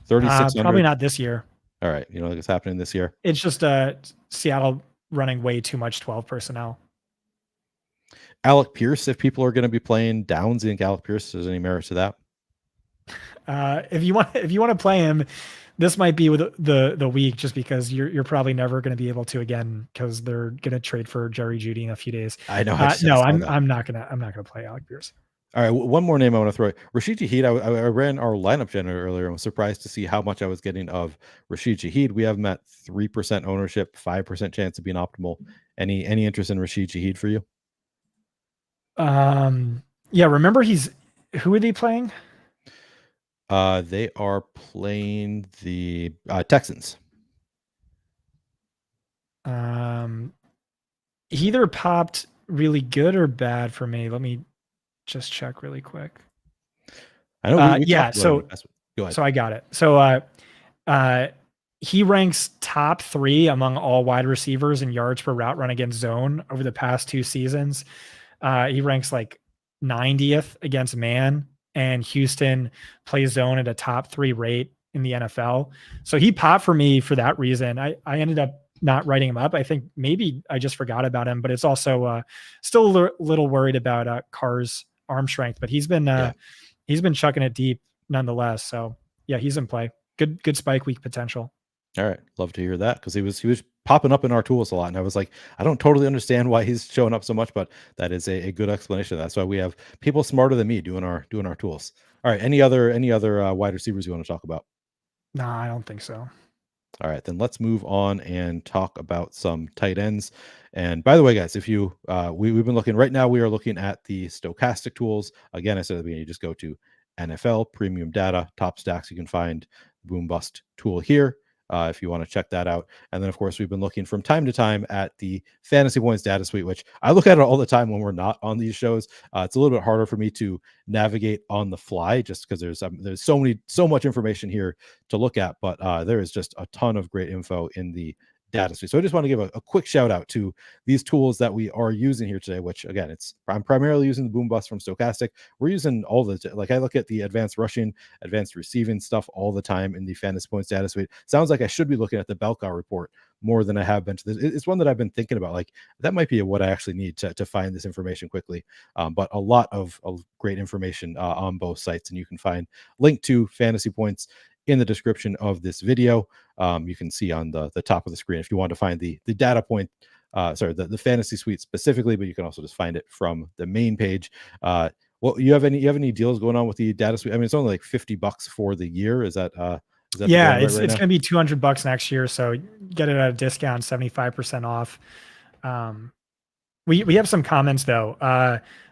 3,600. Probably not this year. All right, you know, like it's happening this year. It's just Seattle running way too much 12 personnel. Alec Pierce, if people are going to be playing Downs, you think Alec Pierce, there's any merit to that? If you want to play him, this might be with the week, just because you're probably never going to be able to again, because they're going to trade for Jerry Jeudy in a few days. I know. I'm not gonna play Alec Pierce. All right, one more name I want to throw. Rashid Shaheed. I ran our lineup generator earlier and was surprised to see how much I was getting of Rashid Shaheed. We have him at 3% ownership, 5% chance of being optimal. Any interest in Rashid Shaheed for you? Yeah. Remember, who are they playing? They are playing the Texans. He either popped really good or bad for me. Let me just check really quick. I know. Yeah. So I got it. So he ranks top 3 among all wide receivers in yards per route run against zone over the past 2 seasons. He ranks like 90th against man, and Houston plays zone at a top 3 rate in the NFL. So he popped for me for that reason. I ended up not writing him up. I think maybe I just forgot about him, but it's also still a little worried about Carr's arm strength, but he's been chucking it deep nonetheless. So yeah, he's in play. Good spike week potential. All right. Love to hear that, because he was popping up in our tools a lot. And I was like, I don't totally understand why he's showing up so much, but that is a good explanation. That's why we have people smarter than me doing our tools. All right. Any other wide receivers you want to talk about? No, I don't think so. All right, then let's move on and talk about some tight ends. And by the way, guys, if you we've been looking right now, we are looking at the stochastic tools. Again, I said at the beginning, you just go to NFL Premium Data, Top Stacks. You can find Boom Bust tool here if you want to check that out. And then, of course, we've been looking from time to time at the Fantasy Points Data Suite, which I look at it all the time when we're not on these shows. It's a little bit harder for me to navigate on the fly, just because there's so much information here to look at. But there is just a ton of great info in the data suite. So I just want to give a quick shout out to these tools that we are using here today, which again, I'm primarily using the Boom Bust from Stochastic. We're using all the, like I look at the advanced rushing, advanced receiving stuff all the time in the fantasy points data suite. Sounds like I should be looking at the Belka report more than I have been to this. It's one that I've been thinking about. Like that might be what I actually need to find this information quickly. But a lot of great information on both sites, and you can find link to fantasy points in the description of this video. You can see on the top of the screen if you want to find the data point, the fantasy suite specifically, but you can also just find it from the main page. Well, you have any deals going on with the data suite? I mean, it's only like $50 for the year. Is that yeah, it's going to be $200 next year. So get it at a discount, 75% off. We have some comments though.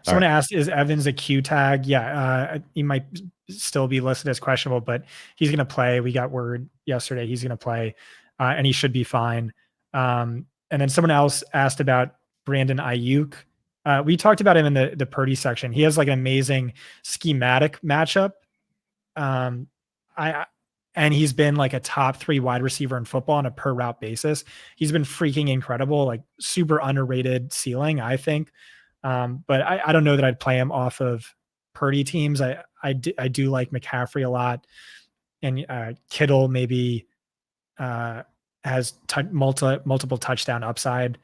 Someone asked, is Evans a Q tag? Yeah, he might still be listed as questionable, but he's going to play. We got word yesterday he's going to play, and he should be fine. And then someone else asked about Brandon Ayuk. We talked about him in the Purdy section. He has like an amazing schematic matchup. And he's been like a top 3 wide receiver in football on a per route basis. He's been freaking incredible, like super underrated ceiling, I think. But I don't know that I'd play him off of Purdy teams. I do like McCaffrey a lot, and Kittle maybe has multiple touchdown upside.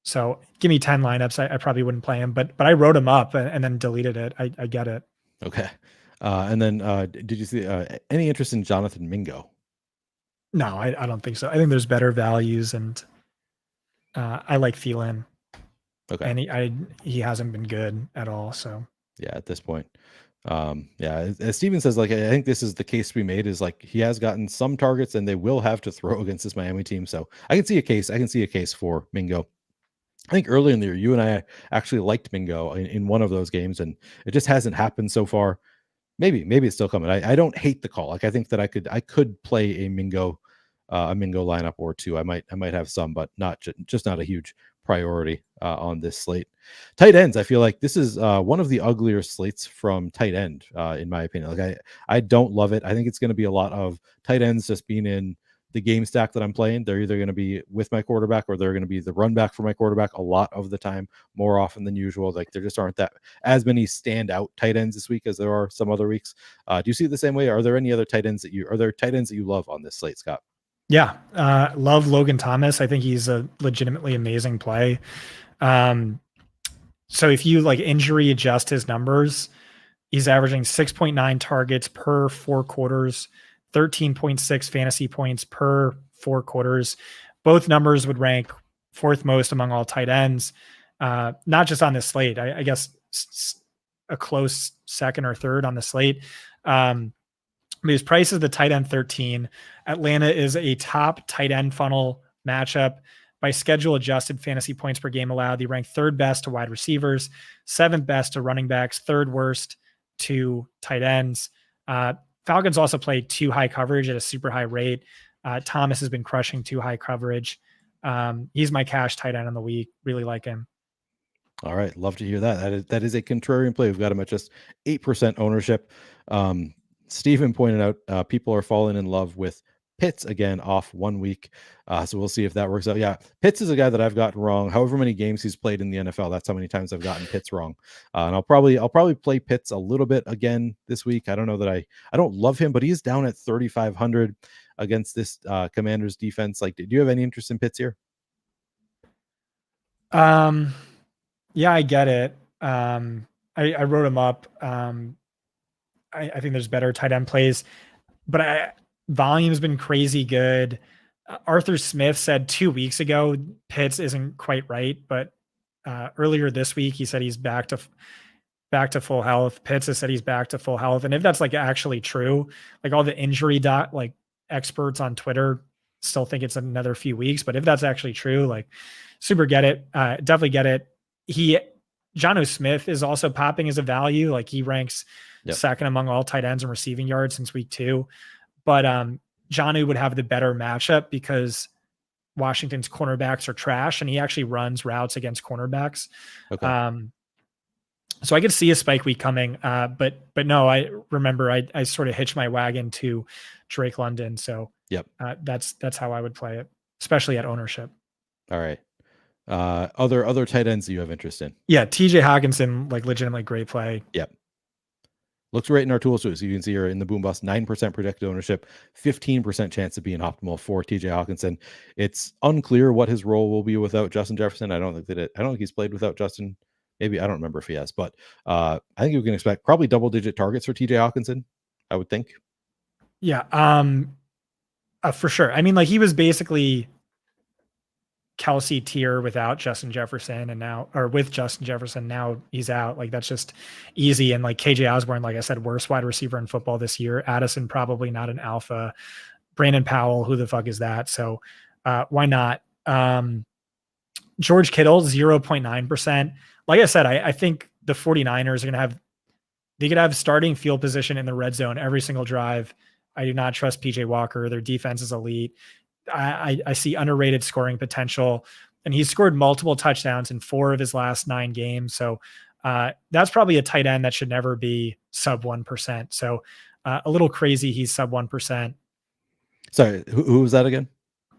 So give me 10 lineups. I probably wouldn't play him, but I wrote him up and then deleted it. I get it. Okay. And then did you see any interest in Jonathan Mingo? No, I don't think so. I think there's better values, and I like Thielen. Okay. And he hasn't been good at all. So yeah, at this point. Yeah, as Steven says, like I think this is the case to be made, is like he has gotten some targets and they will have to throw against this Miami team. So I can see a case for Mingo. I think earlier in the year, you and I actually liked Mingo in one of those games, and it just hasn't happened so far. Maybe it's still coming. I don't hate the call. Like I think that I could play a Mingo lineup or two. I might have some, but just not a huge priority on this slate. Tight ends, I feel like this is one of the uglier slates from tight end, in my opinion. Like I don't love it. I think it's going to be a lot of tight ends just being in the game stack that I'm playing. They're either going to be with my quarterback or they're going to be the run back for my quarterback a lot of the time, more often than usual. Like there just aren't as many standout tight ends this week as there are some other weeks. Do you see it the same way? Are there any other tight ends that you love on this slate, Scott? Yeah. Love Logan Thomas. I think he's a legitimately amazing play. So if you like injury adjust his numbers, he's averaging 6.9 targets per 4 quarters, 13.6 fantasy points per 4 quarters. Both numbers would rank 4th most among all tight ends, not just on this slate. I guess a close 2nd or 3rd on the slate. His price is the tight end 13. Atlanta is a top tight end funnel matchup. By schedule adjusted fantasy points per game allowed, they rank 3rd best to wide receivers, 7th best to running backs, 3rd worst to tight ends. Falcons also play 2 high coverage at a super high rate. Thomas has been crushing 2 high coverage. He's my cash tight end on the week. Really like him. All right. Love to hear that. That is a contrarian play. We've got him at just 8% ownership. Stephen pointed out people are falling in love with Pitts again off 1 week. So we'll see if that works out. Yeah, Pitts is a guy that I've gotten wrong. However many games he's played in the NFL, that's how many times I've gotten Pitts wrong. And I'll probably play Pitts a little bit again this week. I don't know that I don't love him, but he's down at 3,500 against this Commanders defense. Like, do you have any interest in Pitts here? Yeah, I get it. I wrote him up. I think there's better tight end plays, but volume has been crazy good. Arthur Smith said 2 weeks ago Pitts isn't quite right, but earlier this week he said he's back to full health. Pitts has said he's back to full health, and if that's like actually true, like all the injury experts on Twitter still think it's another few weeks, but if that's actually true, like super get it, definitely get it. Jonnu Smith is also popping as a value. Like he ranks 2nd among all tight ends in receiving yards since week 2. But Jonnu would have the better matchup because Washington's cornerbacks are trash, and he actually runs routes against cornerbacks. Okay. So I could see a spike week coming. But no, I remember I sort of hitched my wagon to Drake London. So Yep. That's how I would play it, especially at ownership. All right. Other tight ends that you have interest in? Yeah, TJ Hawkinson, like legitimately great play. Yep. Looks right in our tools too. So you can see here in the boom bust, 9% projected ownership, 15% chance of being optimal for TJ Hawkinson. It's unclear what his role will be without Justin Jefferson. I don't think he's played without Justin. Maybe, I don't remember if he has, but I think you can expect probably double-digit targets for TJ Hawkinson, I would think. Yeah, for sure. I mean, like he was basically Kelsey tier without Justin Jefferson, and now, or with Justin Jefferson, now he's out. Like that's just easy. And like KJ Osborne, like I said, worst wide receiver in football this year. Addison probably not an alpha. Brandon Powell, who the fuck is that? So why not? George Kittle, 0.9%. Like I said, I think the 49ers are gonna they could have starting field position in the red zone every single drive. I do not trust PJ Walker. Their defense is elite. I see underrated scoring potential, and he's scored multiple touchdowns in 4 of his last 9 games. So that's probably a tight end that should never be sub 1%. So a little crazy. He's sub 1%. Sorry, who was that again?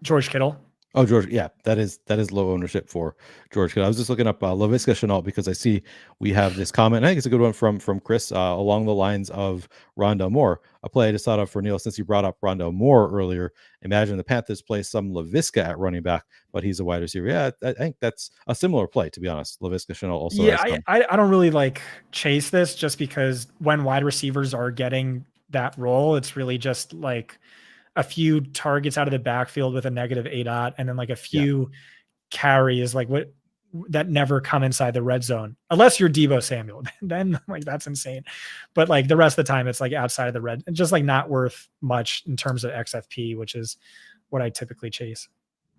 George Kittle. Oh, George. Yeah, that is low ownership for George Kittle. I was just looking up Laviska Shenault because I see we have this comment. I think it's a good one from Chris along the lines of Rondale Moore. A play I just thought of for Neil, since you brought up Rondale Moore earlier. Imagine the Panthers play some Laviska at running back, but he's a wide receiver. Yeah, I think that's a similar play, to be honest. Laviska Shenault also has some. I don't really like chase this just because when wide receivers are getting that role, it's really just like a few targets out of the backfield with a negative ADOT, and then like a few carries, like what that never come inside the red zone, unless you're Deebo Samuel. Then like that's insane. But like the rest of the time, it's like outside of the red, and just like not worth much in terms of XFP, which is what I typically chase.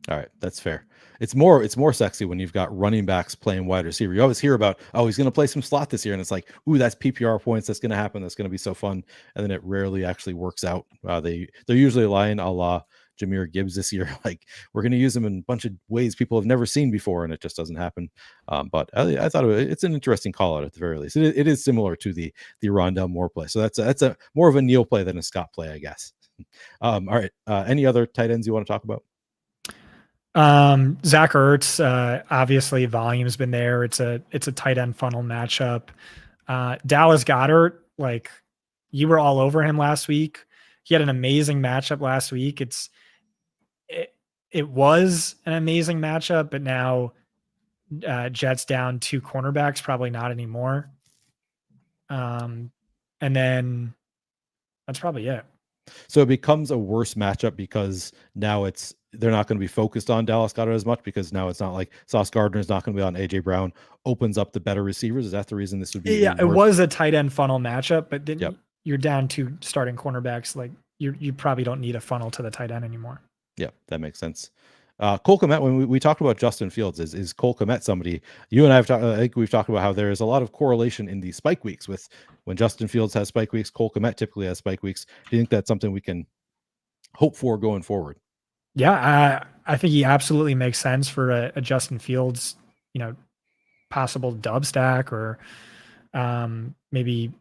All right, that's fair. It's more sexy when you've got running backs playing wide receiver. You always hear about, oh, he's going to play some slot this year, and it's like, ooh, that's PPR points. That's going to happen. That's going to be so fun. And then it rarely actually works out. They're usually lying a la Jahmyr Gibbs this year. Like we're going to use him in a bunch of ways people have never seen before, and it just doesn't happen. But I thought it's an interesting call out at the very least. It is similar to the Rondale Moore play. So that's a more of a Neil play than a Scott play, I guess. All right. Any other tight ends you want to talk about? Zach Ertz, obviously volume's been there. It's a tight end funnel matchup. Dallas Goedert, like you were all over him last week. He had an amazing matchup last week. It was an amazing matchup, but now Jets down 2 cornerbacks, probably not anymore. And then that's probably it. So it becomes a worse matchup because now they're not going to be focused on Dallas Goedert as much, because now it's not like Sauce Gardner is not going to be on AJ Brown, opens up the better receivers. Is that the reason this would be? Yeah, it was a tight end funnel matchup, but then you're down 2 starting cornerbacks. Like you probably don't need a funnel to the tight end anymore. Yeah, that makes sense. Cole Kmet, when we talked about Justin Fields, is Cole Kmet somebody you and I have talked? I think we've talked about how there is a lot of correlation in the spike weeks. With when Justin Fields has spike weeks, Cole Kmet typically has spike weeks. Do you think that's something we can hope for going forward? Yeah, I think he absolutely makes sense for a Justin Fields, possible dub stack, or maybe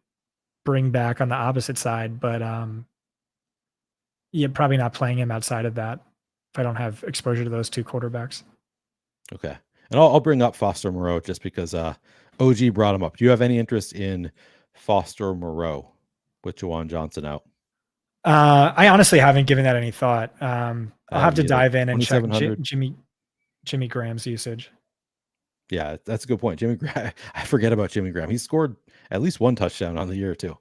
bring back on the opposite side. But yeah, probably not playing him outside of that if I don't have exposure to those 2 quarterbacks. Okay. And I'll bring up Foster Moreau just because OG brought him up. Do you have any interest in Foster Moreau with Juwan Johnson out? I honestly haven't given that any thought. I'll have to dive in and check Jimmy Graham's usage. Yeah, that's a good point. Jimmy Graham. I forget about Jimmy Graham. He scored at least 1 touchdown on the year too.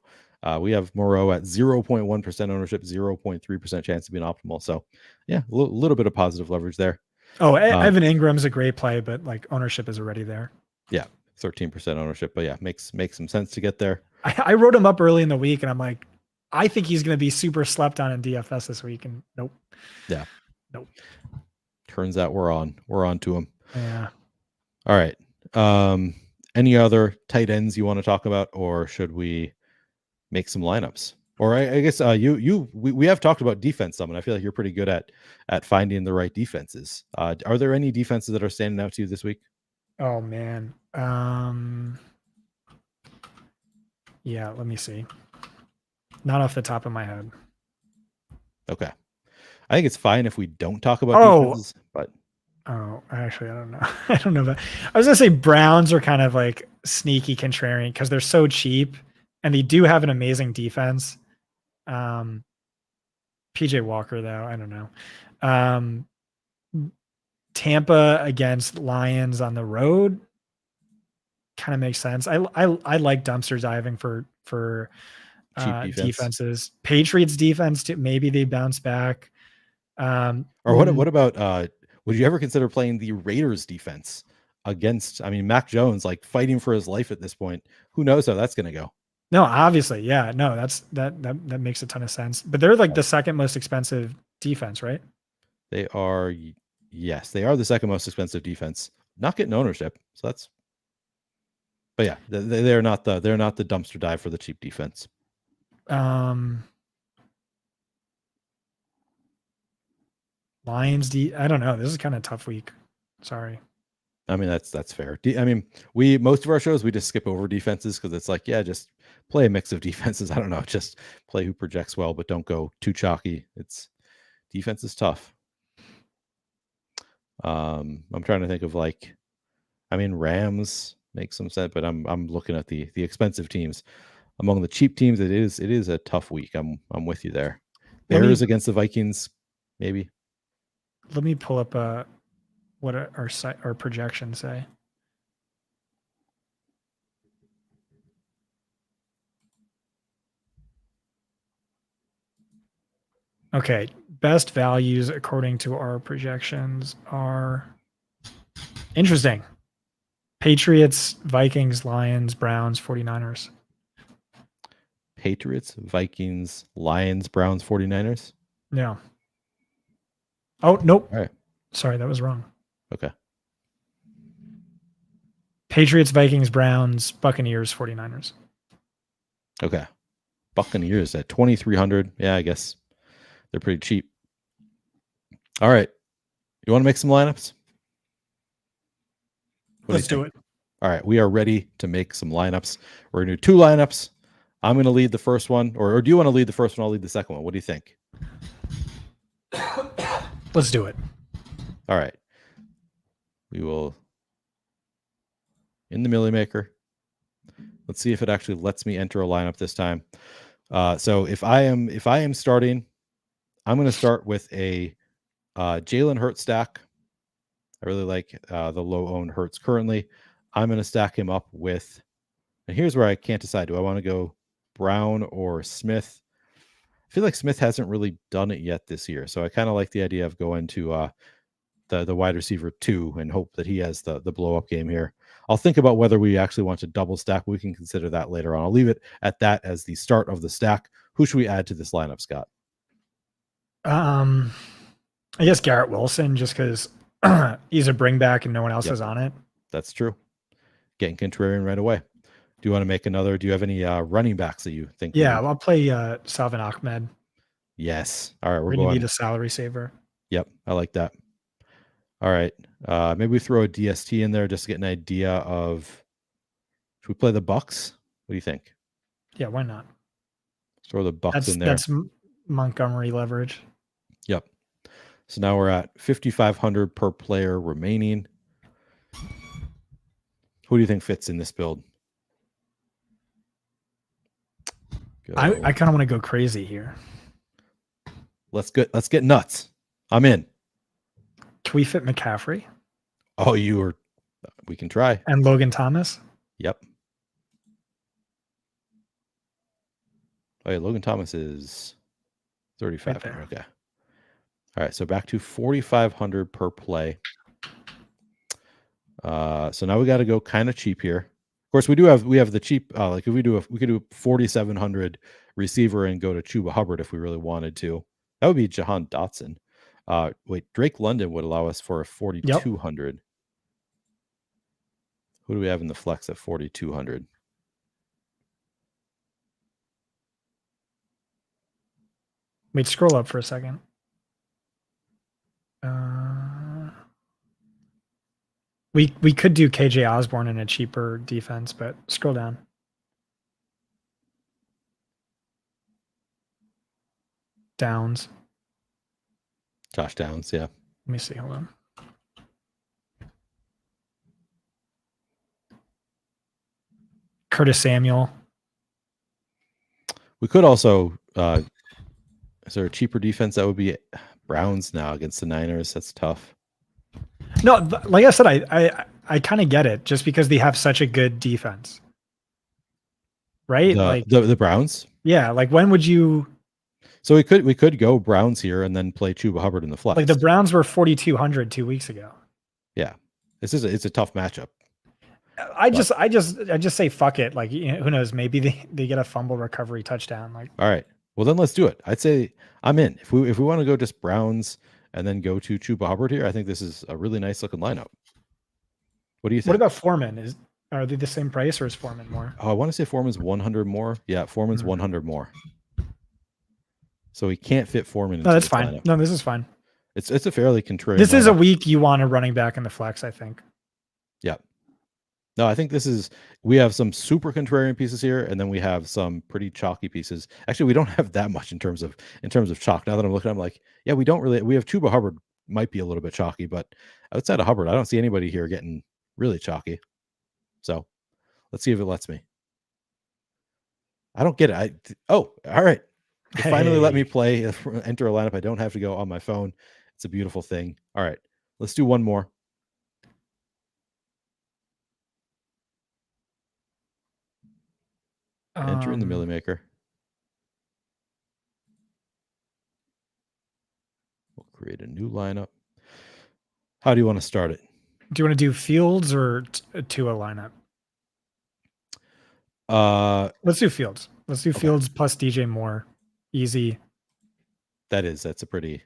We have Moreau at 0.1% ownership, 0.3% chance of being optimal. So yeah, a little bit of positive leverage there. Oh, Evan Ingram's a great play, but like ownership is already there. Yeah, 13% ownership, but yeah, makes some sense to get there. I wrote him up early in the week, and I'm like, I think he's going to be super slept on in DFS this week, and nope. Yeah, nope. Turns out we're on to him. Yeah. All right. Any other tight ends you want to talk about, or should we make some lineups? Or I guess we have talked about defense some, and I feel like you're pretty good at finding the right defenses. Are there any defenses that are standing out to you this week? Oh man. Yeah, let me see. Not off the top of my head. Okay. I think it's fine if we don't talk about Oh, defenses, but actually, I don't know. I don't know about. I was gonna say Browns are kind of like sneaky contrarian because they're so cheap and they do have an amazing defense. PJ Walker, though, I don't know. Um, Tampa against Lions on the road kind of makes sense. I like dumpster diving for cheap defense. defenses. Patriots defense, maybe they bounce back. Or what about would you ever consider playing the Raiders defense against, I mean, Mac Jones, like fighting for his life at this point? Who knows how that's going to go? No, obviously, yeah, no, that makes a ton of sense. But they're like the second most expensive defense, right? They are, yes, they are the second most expensive defense. Not getting ownership, so that's. But yeah, they're not the dumpster dive for the cheap defense. Lions I don't know. This is kind of a tough week. Sorry. I mean, that's fair. I mean, most of our shows we just skip over defenses because it's like, yeah, just play a mix of defenses. I don't know, just play who projects well, but don't go too chalky. It's defense is tough. I'm trying to think of like, I mean, Rams make some sense, but I'm looking at the expensive teams. Among the cheap teams, it is a tough week. I'm with you there. Bears against the Vikings, maybe. Let me pull up what our projections say. Okay, best values according to our projections are interesting. Patriots, Vikings, Lions, Browns, 49ers. Patriots, Vikings, Lions, Browns, 49ers. Yeah. Oh, nope. All right. Sorry, that was wrong. Okay. Patriots, Vikings, Browns, Buccaneers, 49ers. Okay. Buccaneers at 2,300. Yeah, I guess they're pretty cheap. All right. You want to make some lineups? Let's do it. All right. We are ready to make some lineups. We're going to do 2 lineups. I'm going to lead the first one. Or do you want to lead the first one? I'll lead the second one. What do you think? Let's do it. All right. We will in the Millie Maker. Let's see if it actually lets me enter a lineup this time. So if I am starting, I'm going to start with a Jalen Hurts stack. I really like the low owned Hurts currently. I'm going to stack him up with, and here's where I can't decide. Do I want to go Brown or Smith? I feel like Smith hasn't really done it yet this year. So I kind of like the idea of going to the wide receiver 2 and hope that he has the blow up game here. I'll think about whether we actually want to double stack. We can consider that later on. I'll leave it at that as the start of the stack. Who should we add to this lineup, Scott? I guess Garrett Wilson, just because he's a bring back and no one else is on it. That's true. Getting contrarian right away. Do you want to make another? Do you have any running backs that you think? Yeah, I'll play Salvin Ahmed. Yes. All right. We're going to need a salary saver. Yep. I like that. All right. Maybe we throw a DST in there just to get an idea of, should we play the Bucks? What do you think? Yeah, why not? Throw the Bucks in there. That's Montgomery leverage. Yep. So now we're at 5,500 per player remaining. Who do you think fits in this build? I kind of want to go crazy here. Let's get nuts. I'm in. Can we fit McCaffrey? Oh, we can try. And Logan Thomas? Yep. Oh yeah, Logan Thomas is 3,500. Right. Okay. All right, so back to 4,500 per play. So now we got to go kind of cheap here. Of course, we have the cheap. Like if we could do a 4,700 receiver and go to Chuba Hubbard if we really wanted to. That would be Jahan Dotson. Wait, Drake London would allow us for a 4,200. Yep. Who do we have in the flex at 4,200? Wait, scroll up for a second. We could do KJ Osborne in a cheaper defense, but scroll down. Downs. Josh Downs, yeah. Let me see. Hold on. Curtis Samuel. We could also is there a cheaper defense that would be Browns now against the Niners? That's tough. No, like I said, I kind of get it just because they have such a good defense. Right? The Browns? Yeah, like when would you So we could go Browns here and then play Chuba Hubbard in the flex. like the Browns were 4,200 2 weeks ago. Yeah. It's a tough matchup. I just say fuck it. Like, you know, who knows? Maybe they get a fumble recovery touchdown. Like, all right. Well, then let's do it. I'd say I'm in. If we want to go just Browns and then go to Chuba Hubbard here, I think this is a really nice looking lineup. What do you think? What about Foreman? Are they the same price or is Foreman more? Oh, I want to say Foreman's 100 more. Yeah, Foreman's 100 more. So he can't fit Foreman into No, that's this fine. lineup. No, this is fine. It's a fairly contrarian. This is a week you want a running back in the flex, I think. Yeah. No, I think we have some super contrarian pieces here, and then we have some pretty chalky pieces. Actually, we don't have that much in terms of chalk. Now that I'm looking, I'm like, yeah, we have Chuba Hubbard might be a little bit chalky, but outside of Hubbard, I don't see anybody here getting really chalky. So let's see if it lets me. I don't get it. All right. It finally let me enter a lineup. I don't have to go on my phone. It's a beautiful thing. All right. Let's do one more. Enter in the Millie Maker. We'll create a new lineup. How do you want to start it? Do you want to do Fields or Tua lineup? Let's do Fields. Let's do Fields plus DJ Moore. Easy. That's a pretty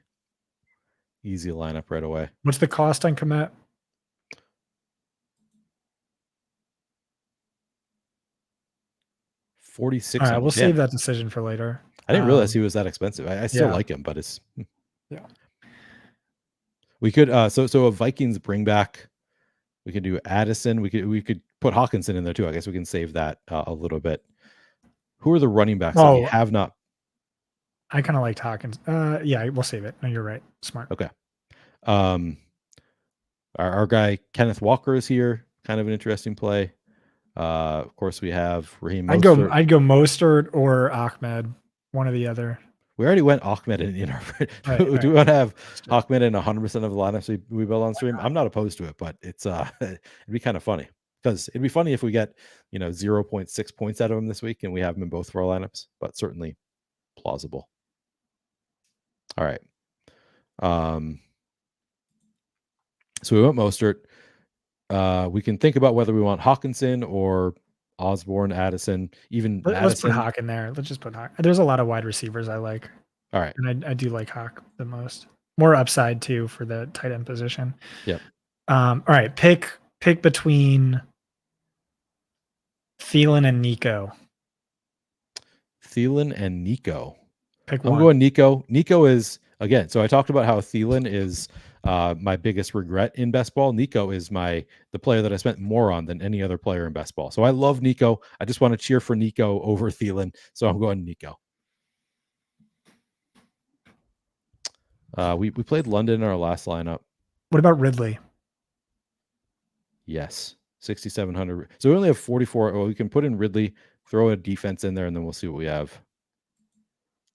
easy lineup right away. What's the cost on Komet? $4,600. All right, we'll save that decision for later. I didn't realize he was that expensive. I still like him, but it's yeah. We could so a Vikings bring back. We could do Addison. We could put Hawkinson in there too. I guess we can save that a little bit. Who are the running backs that we have not? I kind of liked Hawkins. Yeah, we'll save it. No, you're right. Smart. Okay. Our guy Kenneth Walker is here. Kind of an interesting play. Of course, we have Raheem Mostert. I'd go Mostert or Ahmed, one or the other. We already went Ahmed in our. Do we want to have Ahmed in 100% of the lineups we build on stream? I'm not opposed to it, but it's it'd be kind of funny because it'd be funny if we get 0.6 points out of him this week and we have him in both of our lineups, but certainly plausible. All right. So we went Mostert. We can think about whether we want Hawkinson or Osborne, Addison, even Let's put Hawk in there. Let's just put Hawk. There's a lot of wide receivers I like. All right. And I do like Hawk the most. More upside too for the tight end position. Yep. All right. Pick between Thielen and Nico. Thielen and Nico. Pick one. I'm going Nico. Nico is, again, so I talked about how Thielen is my biggest regret in best ball. Nico is the player that I spent more on than any other player in best ball. So I love Nico. I just want to cheer for Nico over Thielen. So I'm going Nico. We played London in our last lineup. What about Ridley? Yes. 6,700. So we only have 44. Well, we can put in Ridley, throw a defense in there, and then we'll see what we have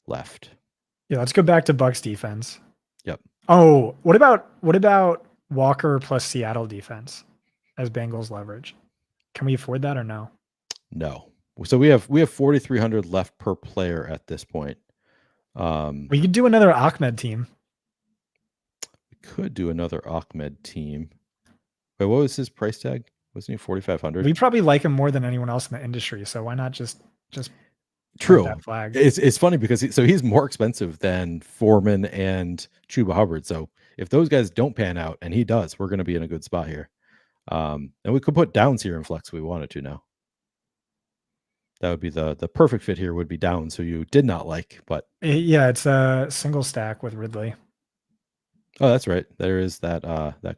left. Yeah, let's go back to Bucks defense. Yep. Oh, what about Walker plus Seattle defense as Bengals leverage? Can we afford that or no? No. So we have 4,300 left per player at this point. We could do another Ahmed team. We could do another Ahmed team. Wait, what was his price tag? Wasn't he 4,500? We probably like him more than anyone else in the industry. So why not just True. that flag? It's funny because he's more expensive than Foreman and Chuba Hubbard. So if those guys don't pan out and he does, we're going to be in a good spot here. And we could put Downs here in flex if we wanted to now. That would be the perfect fit here would be Downs, who you did not like, but yeah, it's a single stack with Ridley. Oh, that's right. There is that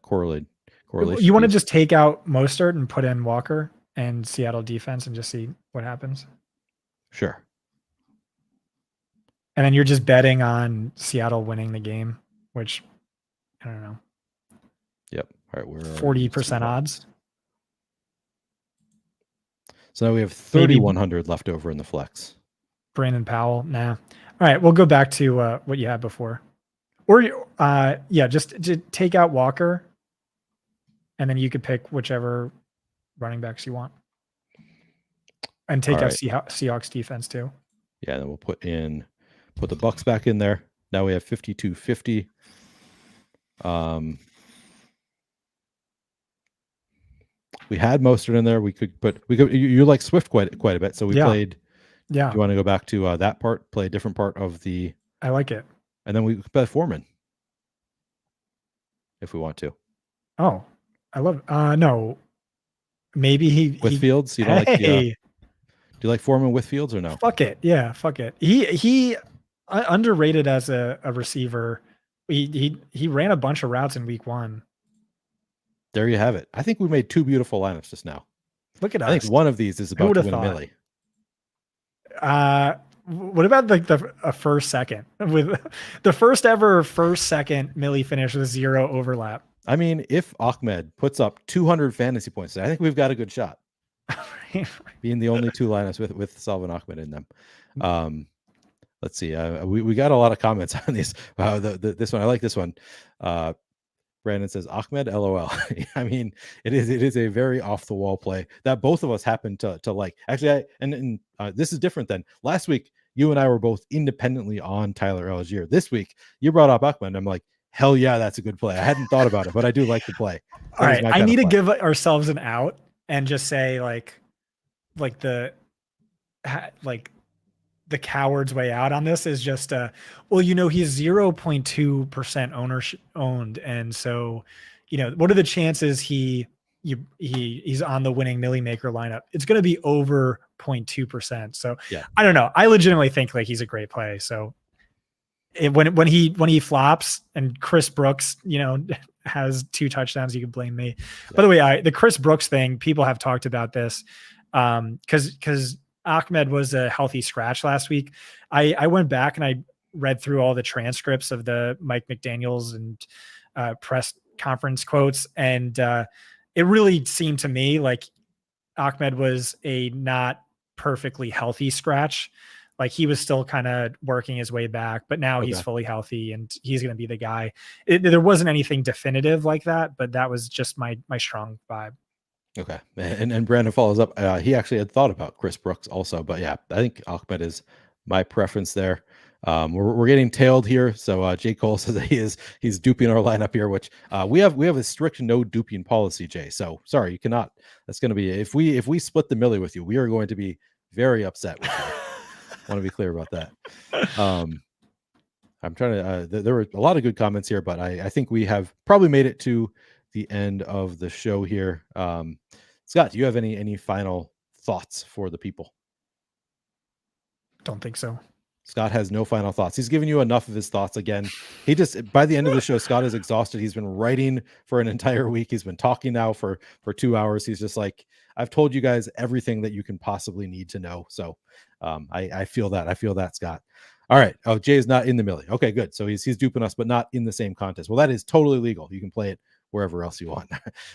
correlation. You want to just take out Mostert and put in Walker and Seattle defense and just see what happens? Sure. And then you're just betting on Seattle winning the game which I don't know. Yep. All right, we're 40% odds. So now we have 3,100 left over in the flex. Brandon Powell, nah. All right, we'll go back to what you had before, or just to take out Walker, and then you could pick whichever running backs you want, and take out Seahawks defense too. Yeah, then we'll put the Bucks back in there. Now we have 5250. We had Mostert in there. You like Swift quite a bit, so we played. Yeah. Do you want to go back to that part? Play a different part of the. I like it. And then we play Foreman, if we want to. Oh, I love. No, maybe with Fields. You don't like? Do you like Foreman with Fields or no? Fuck it. Yeah, fuck it. He underrated as a receiver. He ran a bunch of routes in week 1. There you have it. I think we made 2 beautiful lineups just now. Look at us. I think one of these is about to win a milli. What about like the first second with the first second milli finish with 0 overlap? I mean, if Ahmed puts up 200 fantasy points, I think we've got a good shot. Being the only 2 lineups with Salvin Ahmed in them. Let's see. We got a lot of comments on these. This one, I like this one. Brandon says Ahmed, LOL. I mean, it is a very off the wall play that both of us happen to like. Actually, this is different than last week. You and I were both independently on Tyler Algier. This week, you brought up Ahmed. And I'm like, hell yeah, that's a good play. I hadn't thought about it, but I do like the play. All right, I need to give ourselves an out and just say the coward's way out on this is just well, he's 0.2% ownership owned, and so what are the chances he's on the winning milli maker lineup? It's going to be over 0.2%. So yeah. I don't know. I legitimately think like he's a great play. So when he flops and Chris Brooks has 2 touchdowns, you can blame me. Yeah. By the way, the Chris Brooks thing, people have talked about this because Ahmed was a healthy scratch last week. I went back and I read through all the transcripts of the Mike McDaniels and press conference quotes. And it really seemed to me like Ahmed was a not perfectly healthy scratch. Like he was still kind of working his way back, but now he's fully healthy and he's going to be the guy. There wasn't anything definitive like that, but that was just my strong vibe. Okay. And Brandon follows up. He actually had thought about Chris Brooks also, but yeah, I think Ahmed is my preference there. We're getting tailed here. So Jay Cole says that he's duping our lineup here, which we have a strict no duping policy, Jay. So sorry, you cannot. That's going to be if we split the milli with you, we are going to be very upset with you. I want to be clear about that. I'm trying to. There were a lot of good comments here, but I think we have probably made it to the end of the show here. Scott, do you have any final thoughts for the people? Don't think so. Scott has no final thoughts. He's given you enough of his thoughts. Again, he just, by the end of the show, Scott is exhausted. He's been writing for an entire week. He's been talking now for 2 hours. He's just like, I've told you guys everything that you can possibly need to know. So I feel that. I feel that, Scott. All right. Oh, Jay is not in the milli. Okay, good. So he's duping us, but not in the same contest. Well, that is totally legal. You can play it wherever else you want.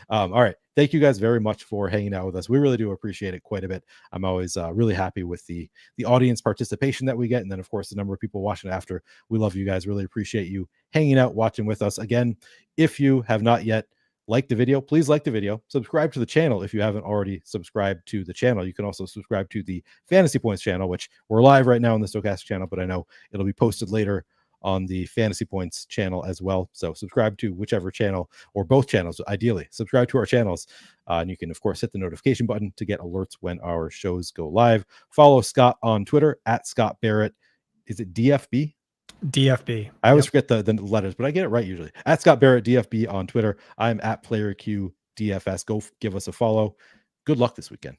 All right. Thank you guys very much for hanging out with us. We really do appreciate it quite a bit. I'm always really happy with the audience participation that we get. And then, of course, the number of people watching after. We love you guys. Really appreciate you hanging out, watching with us. Again, if you have not yet liked the video, please like the video. Subscribe to the channel if you haven't already subscribed to the channel. You can also subscribe to the Fantasy Points channel, which we're live right now on the Stochastic channel, but I know it'll be posted later on the Fantasy Points channel as well. So subscribe to whichever channel or both channels, ideally. Subscribe to our channels. And you can, of course, hit the notification button to get alerts when our shows go live. Follow Scott on Twitter at Scott Barrett. Is it DFB? DFB. I always forget the letters, but I get it right usually. At Scott Barrett DFB on Twitter. I'm at PlayerQ DFS. Go give us a follow. Good luck this weekend.